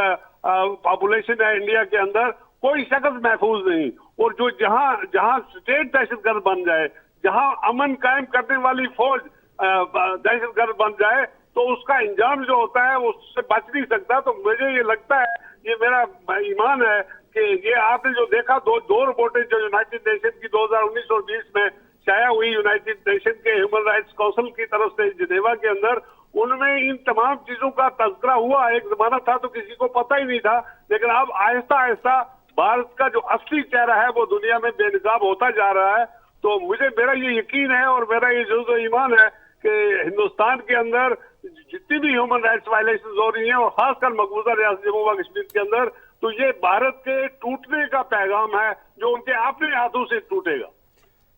پاپولیشن ہے انڈیا کے اندر, کوئی شخص محفوظ نہیں. اور جو جہاں اسٹیٹ دہشت گرد بن جائے, جہاں امن قائم کرنے والی فوج دہشت گرد بن جائے تو اس کا انجام جو ہوتا ہے وہ اس سے بچ نہیں سکتا. تو مجھے یہ لگتا ہے, یہ میرا ایمان ہے کہ یہ آپ نے جو دیکھا دو رپورٹیں جو یونائٹڈ نیشن کی 2019 اور 20 میں شائع ہوئی یونائٹڈ نیشن کے ہیومن رائٹس کونسل کی طرف سے جنیوا کے اندر, ان میں ان تمام چیزوں کا تذکرہ ہوا. ایک زمانہ تھا تو کسی کو پتہ ہی نہیں تھا, لیکن اب آہستہ آہستہ بھارت کا جو اصلی چہرہ ہے وہ دنیا میں بے نقاب ہوتا جا رہا ہے. تو میرا یہ یقین ہے اور میرا یہ جزو ایمان ہے کہ ہندوستان کے اندر جتنی بھی ہیومن رائٹس وائلیشنز ہو رہی ہیں اور خاص کر مقبوضہ ریاست جموں و کشمیر کے اندر, تو یہ بھارت کے ٹوٹنے کا پیغام ہے جو ان کے اپنے ہاتھوں سے ٹوٹے گا.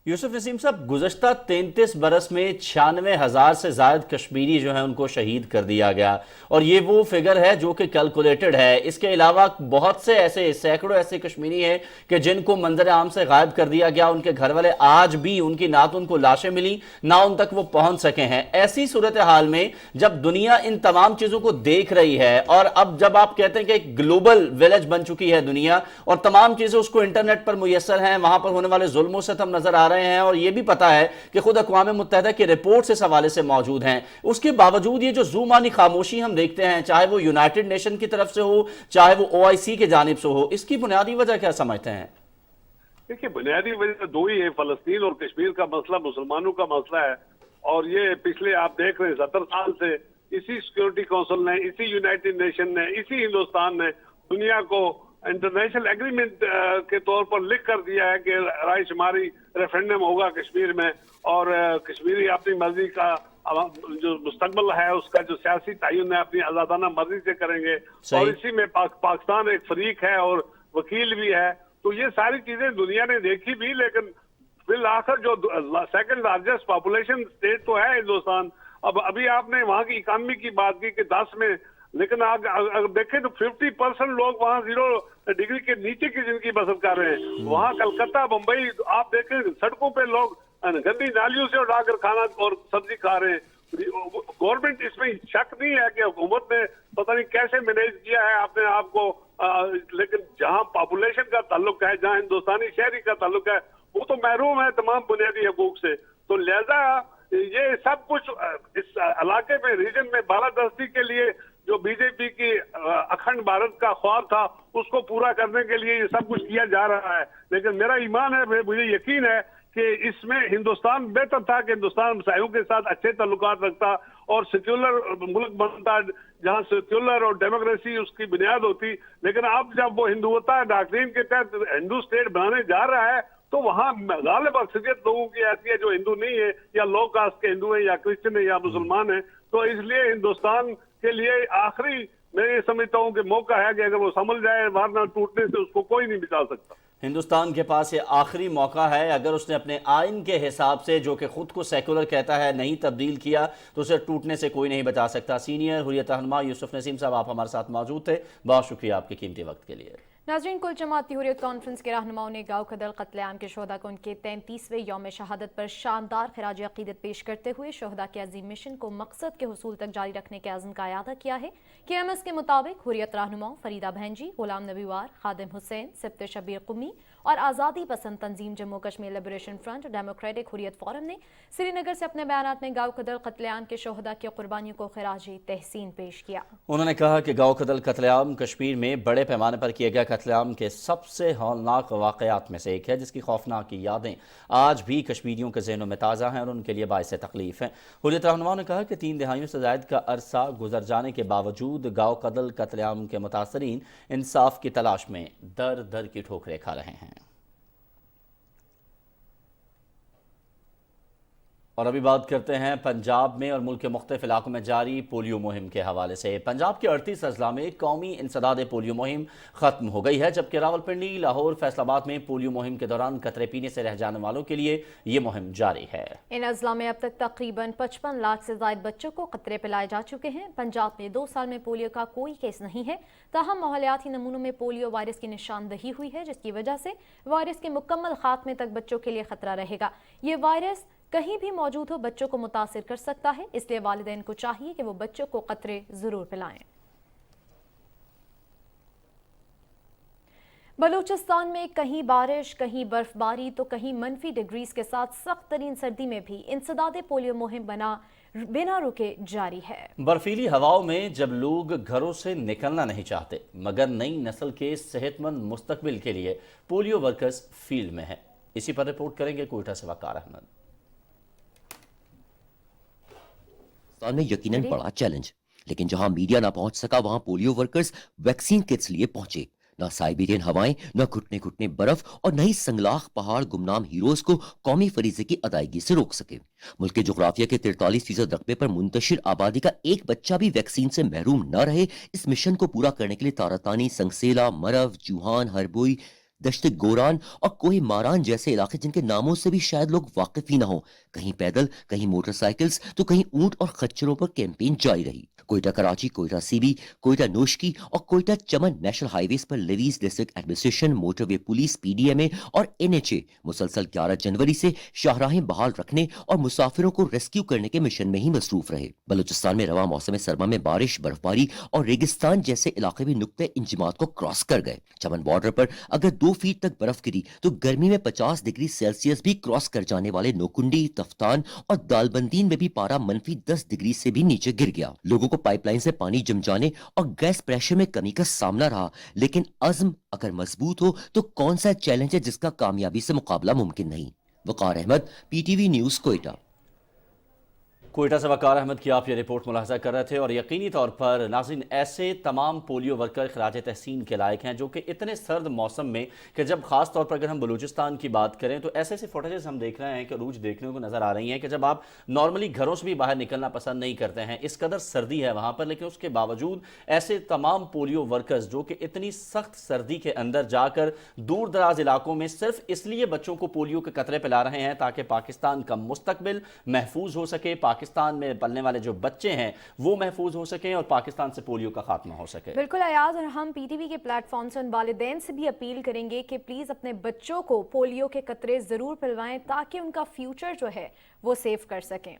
یوسف نسیم صاحب, گزشتہ 33 برس میں 96,000 سے زائد کشمیری جو ہیں ان کو شہید کر دیا گیا, اور یہ وہ فگر ہے جو کہ کیلکولیٹڈ ہے. اس کے علاوہ بہت سے ایسے سینکڑوں ایسے کشمیری ہیں کہ جن کو منظر عام سے غائب کر دیا گیا. ان کے گھر والے آج بھی ان کی نہ تو ان کو لاشیں ملی نہ ان تک وہ پہنچ سکے ہیں. ایسی صورتحال میں جب دنیا ان تمام چیزوں کو دیکھ رہی ہے اور اب جب آپ کہتے ہیں کہ ایک گلوبل ویلیج بن چکی ہے دنیا اور تمام چیزیں اس کو انٹرنیٹ پر میسر ہیں, وہاں پر ہونے والے ظلم و ستم نظر آ رہے ہیں اور یہ بھی پتا ہے کہ خود اقوام متحدہ کے رپورٹس اس حوالے سے موجود ہیں, اس کے باوجود یہ جو زومانی خاموشی ہم دیکھتے ہیں, چاہے وہ یونائٹڈ نیشن کی طرف سے ہو چاہے وہ OIC کی جانب سے ہو, اس کی بنیادی وجہ کیا سمجھتے ہیں؟ دیکھیے بنیادی وجہ دو ہی ہے, فلسطین اور کشمیر کا مسئلہ مسلمانوں کا مسئلہ ہے. اور یہ پچھلے آپ دیکھ رہے ہیں 70 سال سے اسی سیکورٹی کونسل نے, اسی یونائٹڈ نیشن نے, اسی ہندوستان نے دنیا کو انٹرنیشنل ایگریمنٹ کے طور پر لکھ کر دیا ہے کہ رائے شماری ریفرینڈم ہوگا کشمیر میں اور کشمیری اپنی مرضی کا جو مستقبل ہے اس کا جو سیاسی تعین ہے اپنی آزادانہ مرضی سے کریں گے. اور اسی میں پاکستان ایک فریق ہے اور وکیل بھی ہے. تو یہ ساری چیزیں دنیا نے دیکھی بھی, لیکن بالآخر جو سیکنڈ لارجسٹ پاپولیشن اسٹیٹ تو ہے ہندوستان. اب ابھی آپ نے وہاں کی اکانومی کی بات کی کہ 10 میں, لیکن اگر دیکھیں تو 50% لوگ وہاں 0 ڈگری کے نیچے کی زندگی بسر کر رہے ہیں. وہاں کلکتہ بمبئی آپ دیکھیں سڑکوں پہ لوگ گندی نالیوں سے اٹھا کر کھانا اور سبزی کھا رہے ہیں. گورنمنٹ اس میں شک نہیں ہے کہ حکومت نے پتہ نہیں کیسے مینیج کیا ہے اپنے آپ کو, لیکن جہاں پاپولیشن کا تعلق ہے, جہاں ہندوستانی شہری کا تعلق ہے, वो तो महरूम है तमाम बुनियादी हकूक से। तो लिहाजा ये सब कुछ इस इलाके में, रीजन में बालादस्ती के लिए जो बीजेपी की अखंड भारत का ख्वाब था उसको पूरा करने के लिए ये सब कुछ किया जा रहा है। लेकिन मेरा ईमान है, मुझे यकीन है कि इसमें हिंदुस्तान बेहतर था कि हिंदुस्तान ईसाइयों के साथ अच्छे ताल्लुकात रखता और सेक्युलर मुल्क बनता जहां सेक्युलर और डेमोक्रेसी उसकी बुनियाद होती। लेकिन अब जब वो हिंदुत्व डॉक्ट्रिन के तहत हिंदू स्टेट बनाने जा रहा है तो वहाँ गालिब अक्सरियत लोगों की ऐसी है जो हिंदू नहीं है या लो कास्ट के हिंदू है या क्रिश्चियन है या मुसलमान है। तो इसलिए हिंदुस्तान के लिए आखिरी मैं ये समझता हूँ कि मौका है कि अगर वो समझ जाए वारना टूटने से उसको कोई नहीं बचा सकता। हिंदुस्तान के पास ये आखिरी मौका है, अगर उसने अपने आइन के हिसाब से जो कि खुद को सेकुलर कहता है नहीं तब्दील किया तो उसे टूटने से कोई नहीं बचा सकता। सीनियर हुर्रियत रहनुमा यूसुफ नसीम साहब आप हमारे साथ मौजूद थे, बहुत शुक्रिया आपके कीमती वक्त के लिए। नाज़रीन, कुल जमाती हुर्रियत कॉन्फ्रेंस के रहनुमाओं ने गाँव कदल कत्लेआम के शोहदा को उनके 33वें यौम शहादत पर शानदार खिराज अक़ीदत पेश करते हुए शोहदा के अजीम मिशन को मकसद के हुसूल तक जारी रखने के अज़्म का इआदा किया है। KMS के मुताबिक हुर्रियत रहनुमाओं फरीदा भैंजी, गुलाम नबी वार, खादिम हुसैन, सिब्त शबीर कुमी और आज़ादी पसंद तंजीम Jammu Kashmir liberation front democratic Hurriyat forum ने श्रीनगर से अपने बयानात में गाँव कदल कत्लेआम के शोहदा की कुर्बानियों को खिराज तहसीन पेश किया। उन्होंने कहा कि गाँव कदल कत्लेआम कश्मीर में बड़े पैमाने पर किए गए कत्लेआम के सबसे हौलनाक वाक़यात में से एक है, जिसकी खौफनाक यादें आज भी कश्मीरियों के ज़हनों में ताज़ा हैं और उनके लिए बाइस तकलीफ हैं। हुर्रियत रहनुमाओं ने कहा कि 3 दहाइयों से ज़ायद का अरसा गुजर जाने के बावजूद गाँव कदल कत्लेआम के मुतासरीन इंसाफ की तलाश में दर दर की ठोकरें खा रहे हैं। और अभी बात करते हैं पंजाब में और मुल्क के मुख्तलिफ इलाकों में जारी पोलियो मुहिम के हवाले से। पंजाब के 38 अजला में कौमी इंसदाद पोलियो मुहिम ख़त्म हो गई है, जबकि रावलपिंडी, लाहौर, फैसलाबाद में पोलियो मुहिम के दौरान कतरे पीने से रह जाने वालों के लिए ये मुहिम जारी है। इन अजला में अब तक तकरीबन 55 लाख से ज़ायद बच्चों को कतरे पिलाए जा चुके हैं। पंजाब में 2 साल में पोलियो का कोई केस नहीं है, ताहम माहौलियाती नमूनों में पोलियो वायरस की निशानदही हुई है, जिसकी वजह से वायरस के मुकम्मल खात्मे तक बच्चों के लिए खतरा रहेगा। ये वायरस कहीं भी मौजूद हो बच्चों को मुतासिर कर सकता है, इसलिए वालिदैन को चाहिए कि वो बच्चों को कतरे जरूर पिलाएं। बलूचिस्तान में कहीं बारिश, कहीं बर्फबारी तो कहीं मनफी डिग्रीज के साथ सख्त तरीन सर्दी में भी इंसदाद पोलियो मुहिम बिना रुके जारी है। बर्फीली हवाओं में जब लोग घरों से निकलना नहीं चाहते, मगर नई नस्ल के सेहतमंद मुस्तकबिल के लिए पोलियो वर्कर्स फील्ड में हैं। इसी पर रिपोर्ट करेंगे कोयटा से वकार अहमद। में यकीनन बड़ा चैलेंज, लेकिन जहां मीडिया ना पहुंच सका वहां पोलियो वर्कर्स वैक्सीन किट्स लिए पहुंचे। ना साइबेरियन हवाएं, न घुटने घुटने बर्फ और न ही संगलाख पहाड़ गुमनाम हीरोज को कौमी फरीजे की अदायगी से रोक सके। मुल्क के जोग्राफिया के 43% रकबे पर मुंतशिर आबादी का एक बच्चा भी वैक्सीन से महरूम न रहे, इस मिशन को पूरा करने के लिए तारातानी, संगसेला, मरव, जूहान, हरबोई, दश्त गोरान और कोई मारान जैसे इलाके जिनके नामों से भी शायद लोग वाकिफ ही ना हो, कहीं पैदल, कहीं मोटरसाइकिल्स तो कहीं ऊंट और खच्चरों पर कैंपेन जारी रही। कोयटा कराची, कोयटा सीबी, कोयटा नोशकी और कोयटा चमन नेशनल हाईवेज पर levies district administration, motorway police, PDMA और NHA मुसलसल 11 जनवरी से शाहराहें बहाल रखने और मुसाफिरों को रेस्क्यू करने के मिशन में ही मसरूफ रहे। बलूचिस्तान में रवा मौसम सरमा में बारिश, बर्फबारी और रेगिस्तान जैसे इलाके भी नुक्ते इंजमात को क्रॉस कर गए। चमन बॉर्डर पर अगर 2 फीट तक बर्फ गिरी तो गर्मी में 50 डिग्री सेल्सियस भी क्रॉस कर जाने वाले नोकुंडी, तफ्तान और दालबंदीन में भी पारा -10 डिग्री से भी नीचे गिर गया। लोगों को पाइपलाइन से पानी जम जाने और गैस प्रेशर में कमी का सामना रहा, लेकिन अज़्म अगर मजबूत हो तो कौन सा चैलेंज है जिसका कामयाबी से मुकाबला मुमकिन नहीं। वकार अहमद, PTV न्यूज़, कोयटा। कोयटा से वकार अहमद की आप ये रिपोर्ट मुलाहजा कर रहे थे। और यकीनी तौर पर नाज़रीन, ऐसे तमाम पोलियो वर्कर खराज तहसीन के लायक हैं जो कि इतने सर्द मौसम में कि जब ख़ास तौर पर अगर हम बलूचिस्तान की बात करें तो ऐसे ऐसे फुटेजेस हम देख रहे हैं कि रूज देखने को नज़र आ रही हैं कि जब आप नॉर्मली घरों से भी बाहर निकलना पसंद नहीं करते हैं, इस कदर सर्दी है वहाँ पर, लेकिन उसके बावजूद ऐसे तमाम पोलियो वर्कर्स जो कि इतनी सख्त सर्दी के अंदर जाकर दूर दराज इलाकों में सिर्फ इसलिए बच्चों को पोलियो के कतरे पिला रहे हैं ताकि पाकिस्तान का मुस्तकबिल महफूज हो सके, पाकिस्तान में पलने वाले जो बच्चे हैं वो महफूज हो सके और पाकिस्तान से पोलियो का खात्मा हो सके। बिल्कुल अयाज, और हम PTV के प्लेटफॉर्म से उन वालिदैन से भी अपील करेंगे कि प्लीज अपने बच्चों को पोलियो के कतरे जरूर पिलवाएं ताकि उनका फ्यूचर जो है वो सेव कर सकें।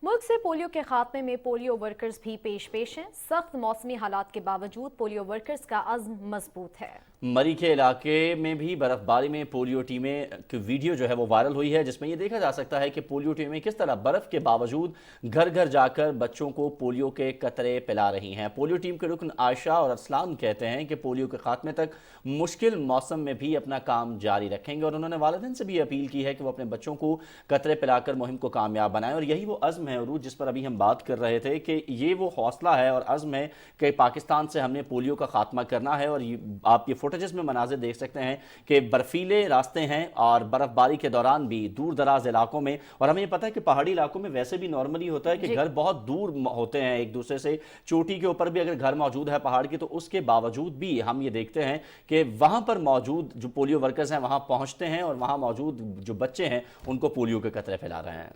मुल्क से पोलियो के खात्मे में पोलियो वर्कर्स भी पेश हैं। सख्त मौसमी हालात के बावजूद पोलियो वर्कर्स का अज़्म मजबूत है। मरी के इलाके में भी बर्फबारी में पोलियो टीमें की वीडियो जो है वो वायरल हुई है, जिसमें ये देखा जा सकता है कि पोलियो टीमें किस तरह बर्फ के बावजूद घर घर जाकर बच्चों को पोलियो के कतरे पिला रही हैं। पोलियो टीम के रुकन आयशा और अरसलान कहते हैं कि पोलियो के खात्मे तक मुश्किल मौसम में भी अपना काम जारी रखेंगे और उन्होंने वालिदैन से भी अपील की है कि वो अपने बच्चों को कतरे पिलाकर मुहिम को कामयाब बनाएं। और यही वो अज़्म है उरूज जिस पर अभी हम बात कर रहे थे कि ये वो हौसला है और अज़्म है कि पाकिस्तान से हमने पोलियो का खात्मा करना है। और आप ये फुटेजेस में मनाज़िर देख सकते हैं कि बर्फीले रास्ते हैं और बर्फबारी के दौरान भी दूर दराज इलाकों में, और हमें ये पता है कि पहाड़ी इलाकों में वैसे भी नॉर्मली होता है कि घर बहुत दूर होते हैं एक दूसरे से, चोटी के ऊपर भी अगर घर मौजूद है पहाड़ की, तो उसके बावजूद भी हम ये देखते हैं कि वहां पर मौजूद जो पोलियो वर्कर्स हैं वहां पहुंचते हैं और वहां मौजूद जो बच्चे हैं उनको पोलियो के कतरे फैला रहे हैं।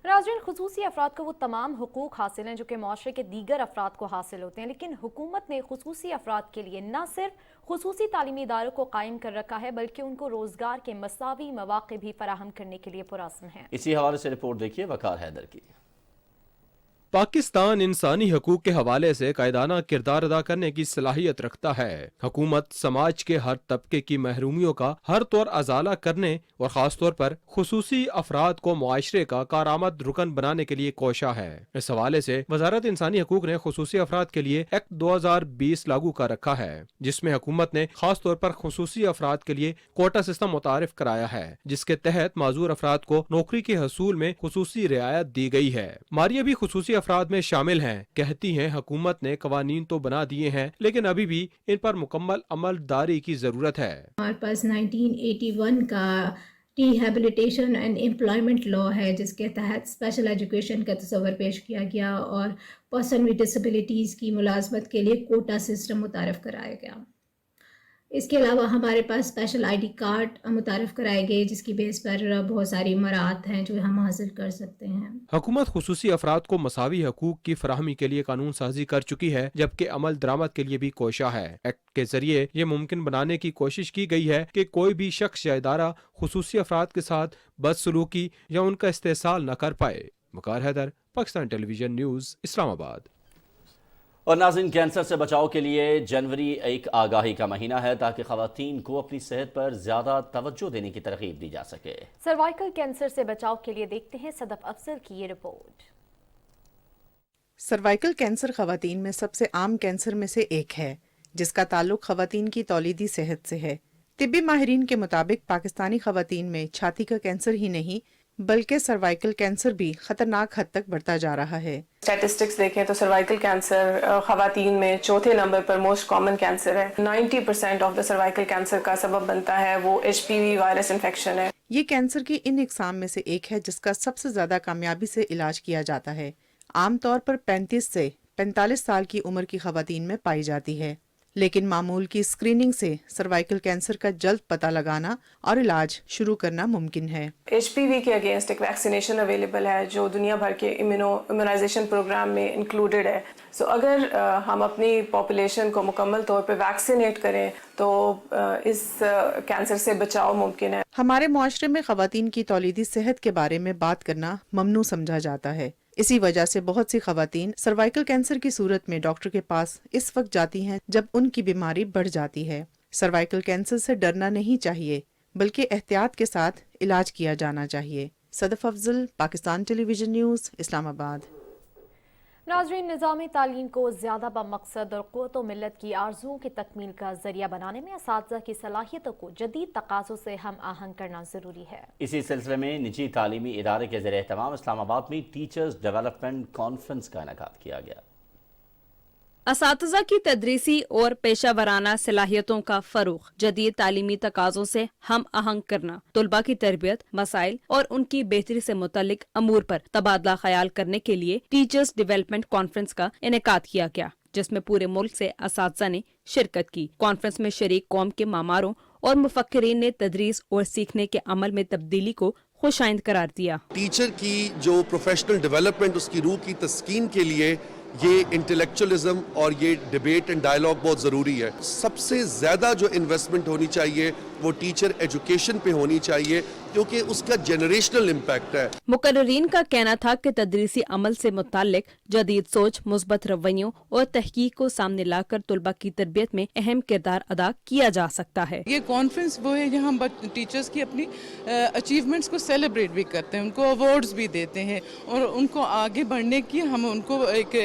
नाज़रीन, खुसूसी अफराद को वो तमाम हुकूक हासिल हैं जो कि माशरे के दीगर अफराद को हासिल होते हैं, लेकिन हुकूमत ने खुसूसी अफराद के लिए न सिर्फ खुसूसी तालीमी इदारों को कायम कर रखा है बल्कि उनको रोजगार के मसावी मौके भी फराहम करने के लिए पुरअज़्म है। इसी हवाले से रिपोर्ट देखिए वकार हैदर की। पाकिस्तान इंसानी हकूक के हवाले से कायदाना किरदार अदा करने की सलाहियत रखता है। हुकूमत समाज के हर तबके की महरूमियों का हर तौर अजाला करने और ख़ास तौर पर खुसूसी अफराद को मुआशरे का कारआमद रुकन बनाने के लिए कोशा है। इस हवाले से वजारत इंसानी हकूक ने खुसूसी अफराद के लिए एक्ट 2020 लागू कर रखा है, जिसमें हुकूमत ने खास तौर पर खुसूसी अफराद के लिए कोटा सिस्टम मुतारिफ कराया है, जिसके तहत माजूर अफराद को नौकरी के हसूल में खुसूसी रियायत दी गई है। मारिया भी खुसूसी अफराद में शामिल हैं। कहती हैं हुकूमत ने कवानीन तो बना दिए हैं लेकिन अभी भी इन पर मुकम्मल अमलदारी की जरूरत है। हमारे पास 1981 का रिहेबिलिटेशन एंड एम्प्लॉयमेंट लॉ है, जिसके तहत स्पेशल एजुकेशन का तस्वर पेश किया गया और पर्सन विद डिसेबिलिटीज़ की मुलाजमत के लिए कोटा सिस्टम मुतारफ़ कराया गया। इसके अलावा हमारे पास स्पेशल आईडी कार्ड मुतारफ़ कराए गए, जिसकी बेस पर बहुत सारी मराहत हैं जो हम हासिल कर सकते हैं। हुकूमत खुसूसी अफराद को मसावी हकूक की फराहमी के लिए कानून साजी कर चुकी है, जबकि अमल दरामद के लिए भी कोशा है। एक्ट के जरिए ये मुमकिन बनाने की कोशिश की गई है कि कोई भी शख्स या इदारा खुसूसी अफराद के साथ बदसलूकी या उनका इस्तेहसाल न कर पाए। वकार हैदर, पाकिस्तान टेलीविजन न्यूज़, इस्लामाबाद। और नाज़रीन, कैंसर से बचाव के लिए जनवरी एक आगाही का महीना है ताकि ख़वातीन को अपनी सेहत पर ज़्यादा तवज्जो देने की तरगीब दी जा सके। सर्वाइकल कैंसर से बचाव के लिए देखते हैं सदफ अफजल की ये रिपोर्ट। सर्वाइकल कैंसर ख़वातीन में सबसे आम कैंसर में से एक है, जिसका ताल्लुक ख़वातीन की तौलीदी सेहत से है। तिब्बी माहिरीन के मुताबिक पाकिस्तानी ख़वातीन में छाती का कैंसर ही नहीं बल्कि सर्वाइकल कैंसर भी खतरनाक हद तक बढ़ता जा रहा है। स्टैटिस्टिक्स देखें तो सर्वाइकल कैंसर खवातीन में चौथे नंबर पर मोस्ट कॉमन कैंसर है। 90% ऑफ द सर्वाइकल कैंसर का सबब बनता है वो HPV वायरस इन्फेक्शन है। ये कैंसर की इन इकसाम में से एक है जिसका सबसे ज्यादा कामयाबी से इलाज किया जाता है। आमतौर पर 35 से 45 साल की उम्र की खवातीन में पाई जाती है, लेकिन मामूल की स्क्रीनिंग से सर्वाइकल कैंसर का जल्द पता लगाना और इलाज शुरू करना मुमकिन है। HPV के अगेंस्ट एक वैक्सीनेशन अवेलेबल है जो दुनिया भर के इम्यूनाइजेशन प्रोग्राम में इंक्लूडेड है। सो अगर हम अपनी पॉपुलेशन को मुकम्मल तौर पे वैक्सीनेट करें तो इस कैंसर से बचाव मुमकिन है। हमारे मुआशरे में खवातीन की तौलीदी सेहत के बारे में बात करना ममनू समझा जाता है। इसी वजह से बहुत सी खवातीन सर्वाइकल कैंसर की सूरत में डॉक्टर के पास इस वक्त जाती हैं जब उनकी बीमारी बढ़ जाती है। सर्वाइकल कैंसर से डरना नहीं चाहिए बल्कि एहतियात के साथ इलाज किया जाना चाहिए। Sadaf Afzal, Pakistan television news, Islamabad. नाज़रीन, निज़ामी तालीम को ज़्यादा बमक़सद और क़ुव्वत व मिल्लत की आरज़ुओं की तकमील का ज़रिया बनाने में असातिज़ा की सलाहियतों को जदीद तकाज़ों से हम आहंग करना ज़रूरी है। इसी सिलसिले में निजी तालीमी इदारे के ज़रिए एहतमाम इस्लामाबाद में टीचर्स डेवलपमेंट कॉन्फ्रेंस का इनेकाद किया गया। असातिज़ा की तदरीसी और पेशा वराना सलाहियतों का फ़रोग़, जदीद तालीमी तकाज़ों से हम आहंग करना, तलबा की तरबियत, मसाइल और उनकी बेहतरी से मुतल्लिक अमूर पर तबादला ख्याल करने के लिए टीचर्स डेवलपमेंट कॉन्फ्रेंस का इनेकाद किया गया, जिसमें पूरे मुल्क से असातिज़ा ने शिरकत की। कॉन्फ्रेंस में शरीक कौम के मामारों और मुफक्किरीन ने तदरीस और सीखने के अमल में तब्दीली को खुशाइंद करार दिया। टीचर की जो प्रोफेशनल डेवलपमेंट, उसकी रूह की तस्कीन के लिए ये इंटेलेक्चुअलिज्म और ये डिबेट एंड डायलॉग बहुत ज़रूरी है। सबसे ज़्यादा जो इन्वेस्टमेंट होनी चाहिए वो टीचर एजुकेशन पे होनी चाहिए, क्योंकि उसका जनरेशनल इम्पैक्ट है। मुकर्रीन का कहना था कि तदरीसी अमल से मुताल्लिक जदीद सोच, मुस्बत रवैयों और तहकीक को सामने लाकर तलबा की तरबियत में अहम किरदार अदा किया जा सकता है। ये कॉन्फ्रेंस वो है जहाँ टीचर्स की अपनी अचीवमेंट्स को सेलिब्रेट भी करते हैं, उनको अवार्ड्स भी देते हैं और उनको आगे बढ़ने की हम उनको एक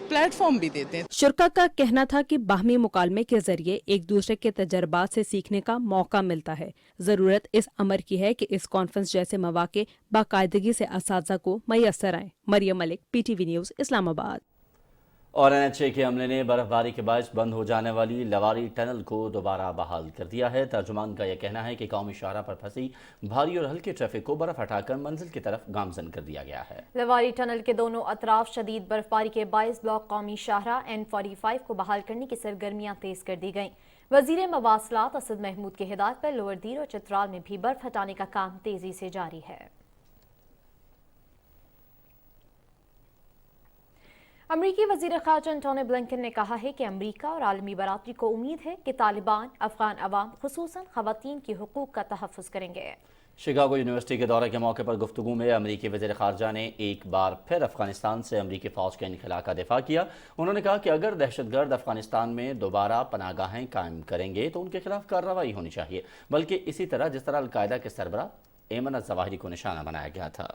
प्लेटफॉर्म भी देते हैं। शुरका का कहना था कि बाहमी मुकालमे के जरिए एक दूसरे के तजर्बात से सीखने का मौका मिलता है। जरूरत इस अमर की है कि इस कॉन्फ्रेंस जैसे मौके बाकायदगी से असातिज़ा को मैसर आएँ। Maryam Malik, PTV news, Islamabad. और NHA के अमले ने बर्फबारी के बायस बंद हो जाने वाली लवारी टनल को दोबारा बहाल कर दिया है। तर्जुमान का यह कहना है कि कौमी शाहरा पर फंसी भारी और हल्के ट्रैफिक को बर्फ हटाकर मंजिल की तरफ गामजन कर दिया गया है। लवारी टनल के दोनों अतराफ शदीद बर्फबारी के बायस ब्लॉक कौमी शाहरा N45 को बहाल करने की सरगर्मियां तेज कर दी गईं। वजीर मवासलात असद महमूद की हिदायत पर लोअर दीर और चित्राल में भी बर्फ हटाने का काम तेजी से जारी है। अमरीकी वजीर ख़ारजा एंटोनी ब्लिंकन ने कहा है कि अमरीका और आलमी बरादरी को उम्मीद है कि तालिबान अफगान अवाम खुसूसन ख़वातीन की हुकूक का तहफ़्फ़ुज़ करेंगे। शिकागो यूनिवर्सिटी के दौरे के मौके पर गुफ्तगू में अमरीकी वज़ीर ख़ारजा ने एक बार फिर अफगानिस्तान से अमरीकी फ़ौज के इनखला का दिफा किया। उन्होंने कहा कि अगर दहशतगर्द अफगानिस्तान में दोबारा पनागाहें कायम करेंगे तो उनके खिलाफ कार्रवाई होनी चाहिए, बल्कि इसी तरह जिस तरह अलकायदा के सरबरा एमन अज़वाहिरी को निशाना बनाया गया था।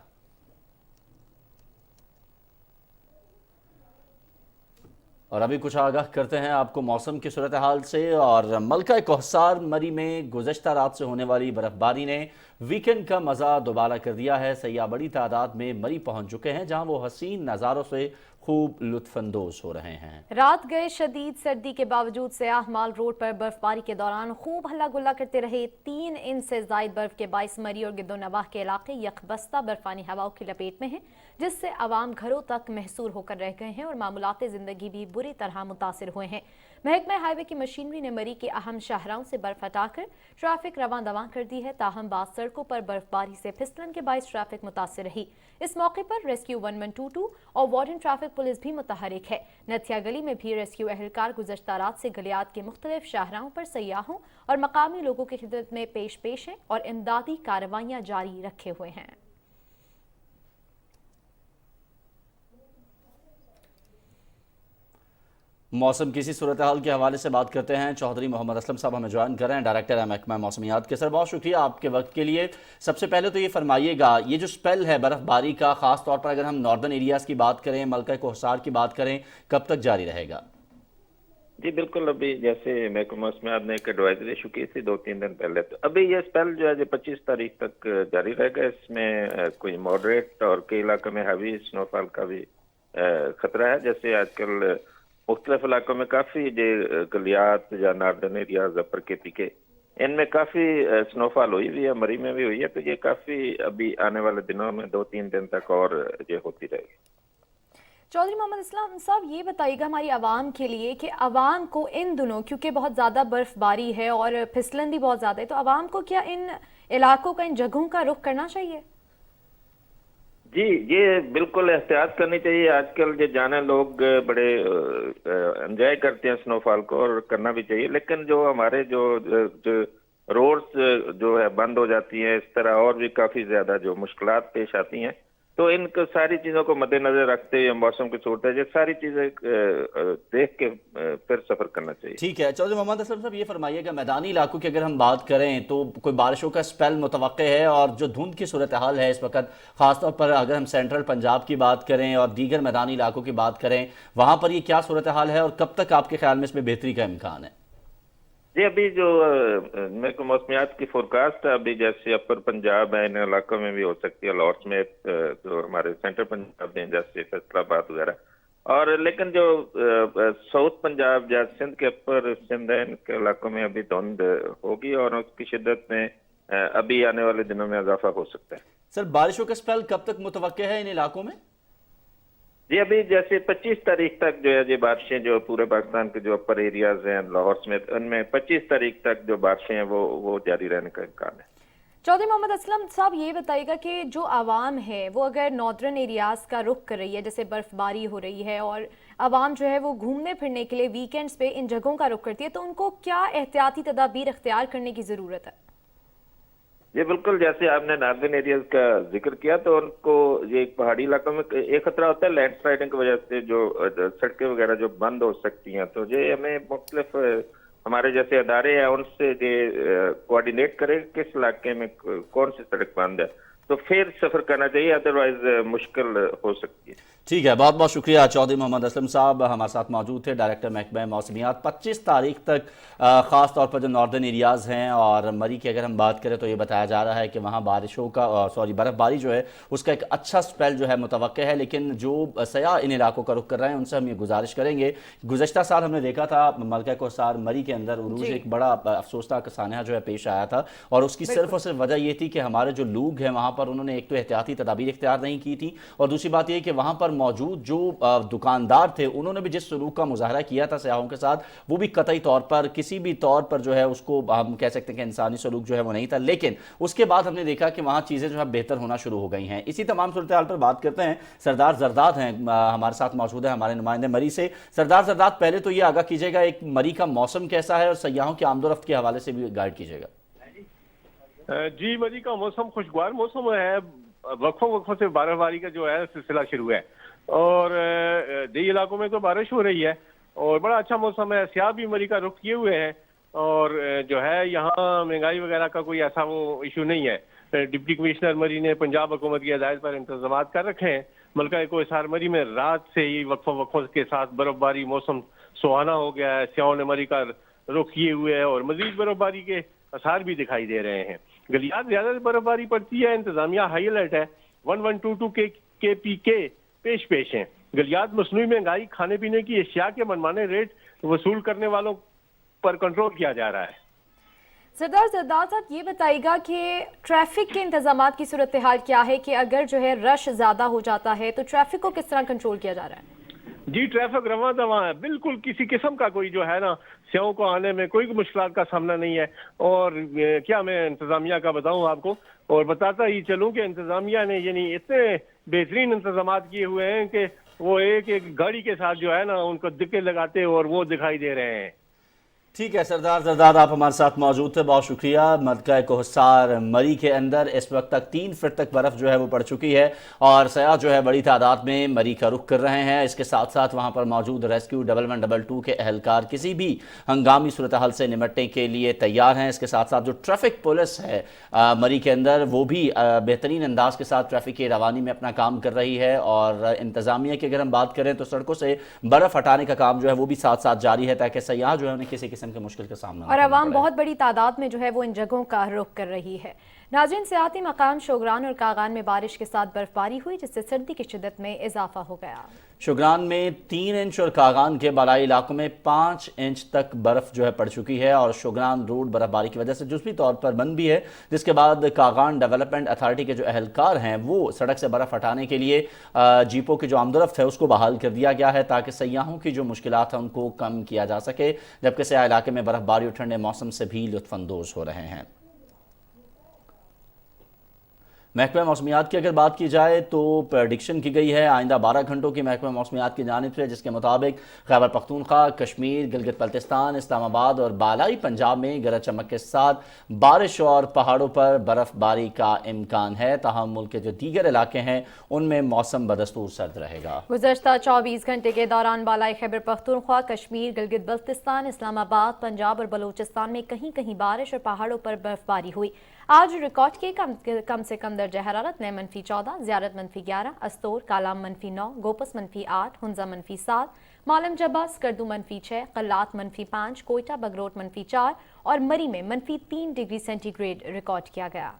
और अभी कुछ आगाह करते हैं आपको मौसम की सूरत हाल से। और मलका कोहसार मरी में गुज़श्ता रात से होने वाली बर्फबारी ने वीकेंड का मज़ा दोबारा कर दिया है। सयाह बड़ी तादाद में मरी पहुंच चुके हैं, जहां वो हसीन नज़ारों से खूब लुत्फानंदोज हो रहे हैं। रात गए शदीद सर्दी के बावजूद सयाह माल रोड पर बर्फबारी के दौरान खूब हल्ला गुल्ला करते रहे। 3 इंच से ज़ायद बर्फ के बाइस मरी और गिद्दोनवाह के इलाके यकबस्ता बर्फानी हवाओं की लपेट में हैं, जिससे आवाम घरों तक महसूर होकर रह गए हैं और मामूलात ज़िंदगी भी बुरी तरह मुतासिर हुए हैं। महकमा हाईवे की मशीनरी ने मरी के अहम शाहराओं से बर्फ हटाकर ट्रैफिक रवां दवां कर दी है। ताहम बाद सड़कों पर बर्फबारी से फिसलन के बायस ट्रैफिक मुतासिर रही। इस मौके पर रेस्क्यू 1122 और वार्डन ट्रैफिक पुलिस भी मुतहरिक है। नथिया गली में भी रेस्क्यू अहलकार गुज़श्ता रात से गलियात के मुख्तलिफ शाहराओं पर सयाहों और मकामी लोगों की खिदमत में पेश हैं और इमदादी कार्रवाइयाँ जारी रखे हुए हैं। मौसम की इसी सूरत हाल के हवाले से बात करते हैं। चौधरी मोहम्मद असलम साहब हमें ज्वाइन कर रहे हैं, डायरेक्टर है महकमा मौसमियात के। सर, बहुत शुक्रिया आपके वक्त के लिए। सबसे पहले तो ये फरमाइएगा, ये जो स्पेल है बर्फबारी का, ख़ास तौर पर अगर हम नॉर्दर्न एरियाज़ की बात करें, मलका कोहसार की बात करें, कब तक जारी रहेगा? जी बिल्कुल, अभी जैसे महकमा मौसमियात ने एक एडवाइजरी इशू की थी 2-3 दिन पहले, तो अभी ये स्पेल जो है जो 25 तारीख तक जारी रहेगा। इसमें कोई मॉडरेट और कई इलाकों में हैवी स्नोफॉल का भी खतरा है। जैसे आजकल मुख्तलिफ इलाकों में काफ़ी जो गलियात या नॉर्दर्न एरियाज अपर के पीके, इनमें काफ़ी स्नोफॉल हुई हुई है, मरी में भी हुई है। तो ये काफ़ी अभी आने वाले दिनों में 2-3 दिन तक और ये होती रहेगी। चौधरी मोहम्मद असलम साहब, ये बताइएगा हमारी आवाम के लिए कि आवाम को इन दिनों, क्योंकि बहुत ज़्यादा बर्फबारी है और फिसलन भी बहुत ज़्यादा है, तो आवाम को क्या इन इलाकों का, इन जगहों का रुख करना चाहिए? जी, ये बिल्कुल एहतियात करनी चाहिए। आजकल जो जाने लोग बड़े एंजॉय करते हैं स्नोफॉल को, और करना भी चाहिए, लेकिन जो हमारे जो रोड्स जो है बंद हो जाती हैं, इस तरह और भी काफ़ी ज़्यादा जो मुश्किलात पेश आती हैं, तो इन सारी चीज़ों को मद्देनजर रखते हुए मौसम की सूरत है, ये सारी चीज़ें देख के फिर सफ़र करना चाहिए। ठीक है चौधरी मोहम्मद असलम साहब, ये फरमाइएगा मैदानी इलाकों की अगर हम बात करें तो कोई बारिशों का स्पेल मुतवक्के है, और जो धुंध की सूरत हाल है इस वक्त, ख़ासतौर पर अगर हम सेंट्रल पंजाब की बात करें और दीगर मैदानी इलाकों की बात करें, वहाँ पर ये क्या सूरत हाल है और कब तक आपके ख्याल में इसमें बेहतरी का इम्कान है? जी, अभी जो महकमा मौसमियात की फोरकास्ट है, अभी जैसे अपर पंजाब है, इन इलाकों में भी हो सकती है, लाहौर में जो हमारे सेंट्रल पंजाब में जैसे फैसलाबाद वगैरह, और लेकिन जो साउथ पंजाब या सिंध के अपर सिंध है, इनके इलाकों में अभी धुंध होगी और उसकी शिद्दत में अभी आने वाले दिनों में इजाफा हो सकता है। सर, बारिशों का स्पेल कब तक मुतवक्के है इन इलाकों में? जी, अभी जैसे 25 तारीख तक जो है ये बारिशें जो पूरे पाकिस्तान के जो अपर एरियाज हैं लाहौर में, उनमें 25 तारीख तक जो बारिशें हैं वो जारी रहने का इम्कान है। चौधरी मोहम्मद असलम साहब, ये बताइएगा कि जो आवाम है वो अगर नॉर्दर्न एरियाज़ का रुख कर रही है, जैसे बर्फ़बारी हो रही है और आवाम जो है वो घूमने फिरने के लिए वीकेंड्स पे इन जगहों का रुख करती है, तो उनको क्या एहतियाती तदाबीर इख्तियार करने की ज़रूरत है? ये बिल्कुल, जैसे आपने नॉर्दर्न एरियाज का जिक्र किया, तो उनको ये पहाड़ी इलाकों में एक खतरा होता है लैंडस्लाइडिंग की वजह से, जो सड़कें वगैरह जो बंद हो सकती हैं। तो ये हमें मुख्तलिफ हमारे जैसे अदारे हैं उनसे ये कोऑर्डिनेट करें किस इलाके में कौन सी सड़क बंद है, तो फिर सफर करना चाहिए, अदरवाइज मुश्किल हो सकती है। ठीक है, बहुत बहुत शुक्रिया चौधरी मोहम्मद असलम साहब हमारे साथ मौजूद थे, डायरेक्टर महकमा मौसमियात। 25 तारीख तक ख़ास तौर पर जो नॉर्दर्न एरियाज़ हैं और मरी की अगर हम बात करें तो ये बताया जा रहा है कि वहाँ बारिशों का बर्फ़बारी जो है उसका एक अच्छा स्पेल जो है मुतवक्के है, लेकिन जो सयाह इन इलाकों का रुख कर रहे हैं उनसे हम ये गुजारिश करेंगे। गुज़श्ता साल हमने देखा था मलका कोसार मरी के अंदर उरूज एक बड़ा अफसोसनाक सानहा जो है पेश आया था, और उसकी सिर्फ और सिर्फ वजह ये थी कि हमारे जो लोग हैं वहाँ पर उन्होंने एक तो एहतियाती तदाबीर इख्तियार नहीं की थी, और दूसरी बात ये कि वहाँ पर मौजूद जो दुकानदार थे उन्होंने भी जिस सलूक का मुजाहरा किया था सयाहों के साथ, वो भी कतई तौर पर किसी भी तौर पर जो है उसको हम कह सकते हैं कि इंसानी सलूक जो है वो नहीं था। लेकिन उसके बाद हमने देखा कि वहाँ चीज़ें जो है बेहतर होना शुरू हो गई हैं। इसी तमाम सूरत हाल पर बात करते हैं, सरदार जरदाद हैं हमारे साथ मौजूद है, हमारे नुमाइंदे मरी से। सरदार जरदाद, पहले तो ये आगाह कीजिएगा एक मरी का मौसम कैसा है और सयाहों की आमदोरफ्त के हवाले से भी गाइड कीजिएगा। जी, मरी का मौसम खुशगवार मौसम है, वक्फों से बर्फबारी का जो है सिलसिला शुरू है, और कई इलाकों में तो बारिश हो रही है और बड़ा अच्छा मौसम है। सियाह भी मरी का रुख किए हुए हैं, और जो है यहाँ महंगाई वगैरह का कोई ऐसा वो इशू नहीं है। डिप्टी कमिश्नर मरी ने पंजाब हुकूमत की हिदायत पर इंतजाम कर रखे हैं। मलका कोसार मरी में रात से ही वक्फों के साथ बर्फबारी, मौसम सुहाना हो गया है। सियाहों ने मरी का रुख किए हुए है और मजीद बर्फबारी के आसार भी दिखाई दे रहे हैं। गलियात ज्यादा बर्फबारी पड़ती है, इंतजामिया हाई अलर्ट है। 1122 KPK पेश हैं। गलियात मसनूई महंगाई, खाने पीने की अशिया के मनमाने रेट वसूल करने वालों पर कंट्रोल किया जा रहा है। सरदार जरदाद साहब, ये बताइएगा कि ट्रैफिक के इंतजामात की सूरत हाल क्या है, कि अगर जो है रश ज्यादा हो जाता है तो ट्रैफिक को किस तरह कंट्रोल किया जा रहा है? जी, ट्रैफिक रवां दवां है, बिल्कुल किसी किस्म का कोई जो है ना सियाहों को आने में कोई मुश्किल का सामना नहीं है। और क्या मैं इंतजामिया का बताऊं आपको, और बताता ही चलूं कि इंतजामिया ने यानी इतने बेहतरीन इंतजाम किए हुए हैं कि वो एक एक गाड़ी के साथ जो है ना उनको दिक्कत लगाते और वो दिखाई दे रहे हैं। ठीक है सरदार जरदाद, आप हमारे साथ मौजूद थे, बहुत शुक्रिया। मलका कोहसार मरी के अंदर इस वक्त तक 3 फीट तक बर्फ़ जो है वो पड़ चुकी है और सयाह जो है बड़ी तादाद में मरी का रुख कर रहे हैं। इसके साथ साथ वहाँ पर मौजूद रेस्क्यू 1122 के अहलकार किसी भी हंगामी सूरत हाल से निपटने के लिए तैयार हैं। इसके साथ साथ जो ट्रैफिक पुलिस है मरी के अंदर, वो भी बेहतरीन अंदाज के साथ ट्रैफिक की रवानी में अपना काम कर रही है। और इंतज़ामिया की अगर हम बात करें तो सड़कों से बर्फ़ हटाने का काम जो है वो भी साथ साथ जारी है, ताकि सयाह जो है उन्हें किसी किस्म के मुश्किल का सामना और आवाम बहुत बड़ी तादाद में जो है वो इन जगहों का रुख कर रही है। नाज़रीन, सियाती मकाम शोगरान और कागान में बारिश के साथ बर्फबारी हुई, जिससे सर्दी की शिद्दत में इजाफा हो गया। शोगरान में 3 इंच और कागान के बालाई इलाकों में 5 इंच तक बर्फ जो है पड़ चुकी है और शोगरान रोड बर्फबारी की वजह से जुज़वी तौर पर बंद भी है, जिसके बाद कागान डेवलपमेंट अथॉरिटी के जो अहलकार हैं वो सड़क से बर्फ हटाने के लिए जीपों की जो आमदोरफ्त है उसको बहाल कर दिया गया है, ताकि सयाहों की जो मुश्किलात हैं उनको कम किया जा सके, जबकि सयाह इलाके में बर्फबारी और ठंडे मौसम से भी लुत्फानंदोज हो रहे हैं। महकमा मौसमियात की अगर बात की जाए तो प्रेडिक्शन की गई है आइंदा 12 घंटों की महकमा मौसमियात की जानिब से, जिसके मुताबिक खैबर पख्तूनख्वा, कश्मीर, गिलगित बल्तिस्तान, इस्लामाबाद और बालाई पंजाब में गरज चमक के साथ बारिश और पहाड़ों पर बर्फबारी का इम्कान है। ताहम मुल्क के जो दीगर इलाके हैं उनमें मौसम बदस्तूर सर्द रहेगा। गुज़श्ता 24 घंटे के दौरान बालाई खैबर पख्तूनख्वा, कश्मीर, गिलगित बल्तिस्तान, इस्लामाबाद, पंजाब और बलूचिस्तान में कहीं कहीं बारिश और पहाड़ों पर बर्फबारी हुई। आज रिकॉर्ड की कम से कम दर्जा हरारत ने -14, ज़ियारत -11, अस्तोर कालाम -9, गोपस -8, हुंजा -7, मालम जबा स्कर्दू -6, कल्लात -5, कोयटा बगरोट -4 और मरी में -3 डिग्री सेंटीग्रेड रिकॉर्ड किया गया।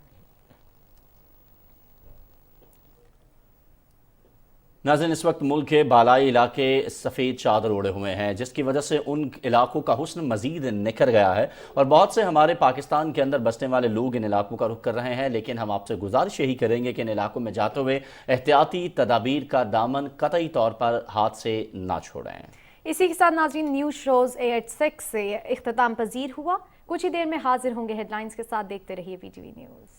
नाज़रीन, इस वक्त मुल्क के बालाई इलाके सफ़ेद चादर ओढ़े हुए हैं, जिसकी वजह से उन इलाकों का हुस्न मज़ीद निखर गया है और बहुत से हमारे पाकिस्तान के अंदर बसने वाले लोग इन इलाकों का रुख कर रहे हैं। लेकिन हम आपसे गुजारिश यही करेंगे कि इन इलाकों में जाते हुए एहतियाती तदाबीर का दामन कतई तौर पर हाथ से ना छोड़ें। इसी के साथ नाज़रीन, न्यूज़ शोज़ 8 से इख्तिताम पजीर हुआ। कुछ ही देर में हाजिर होंगे हेडलाइंस के साथ। देखते रहिए VTV न्यूज़।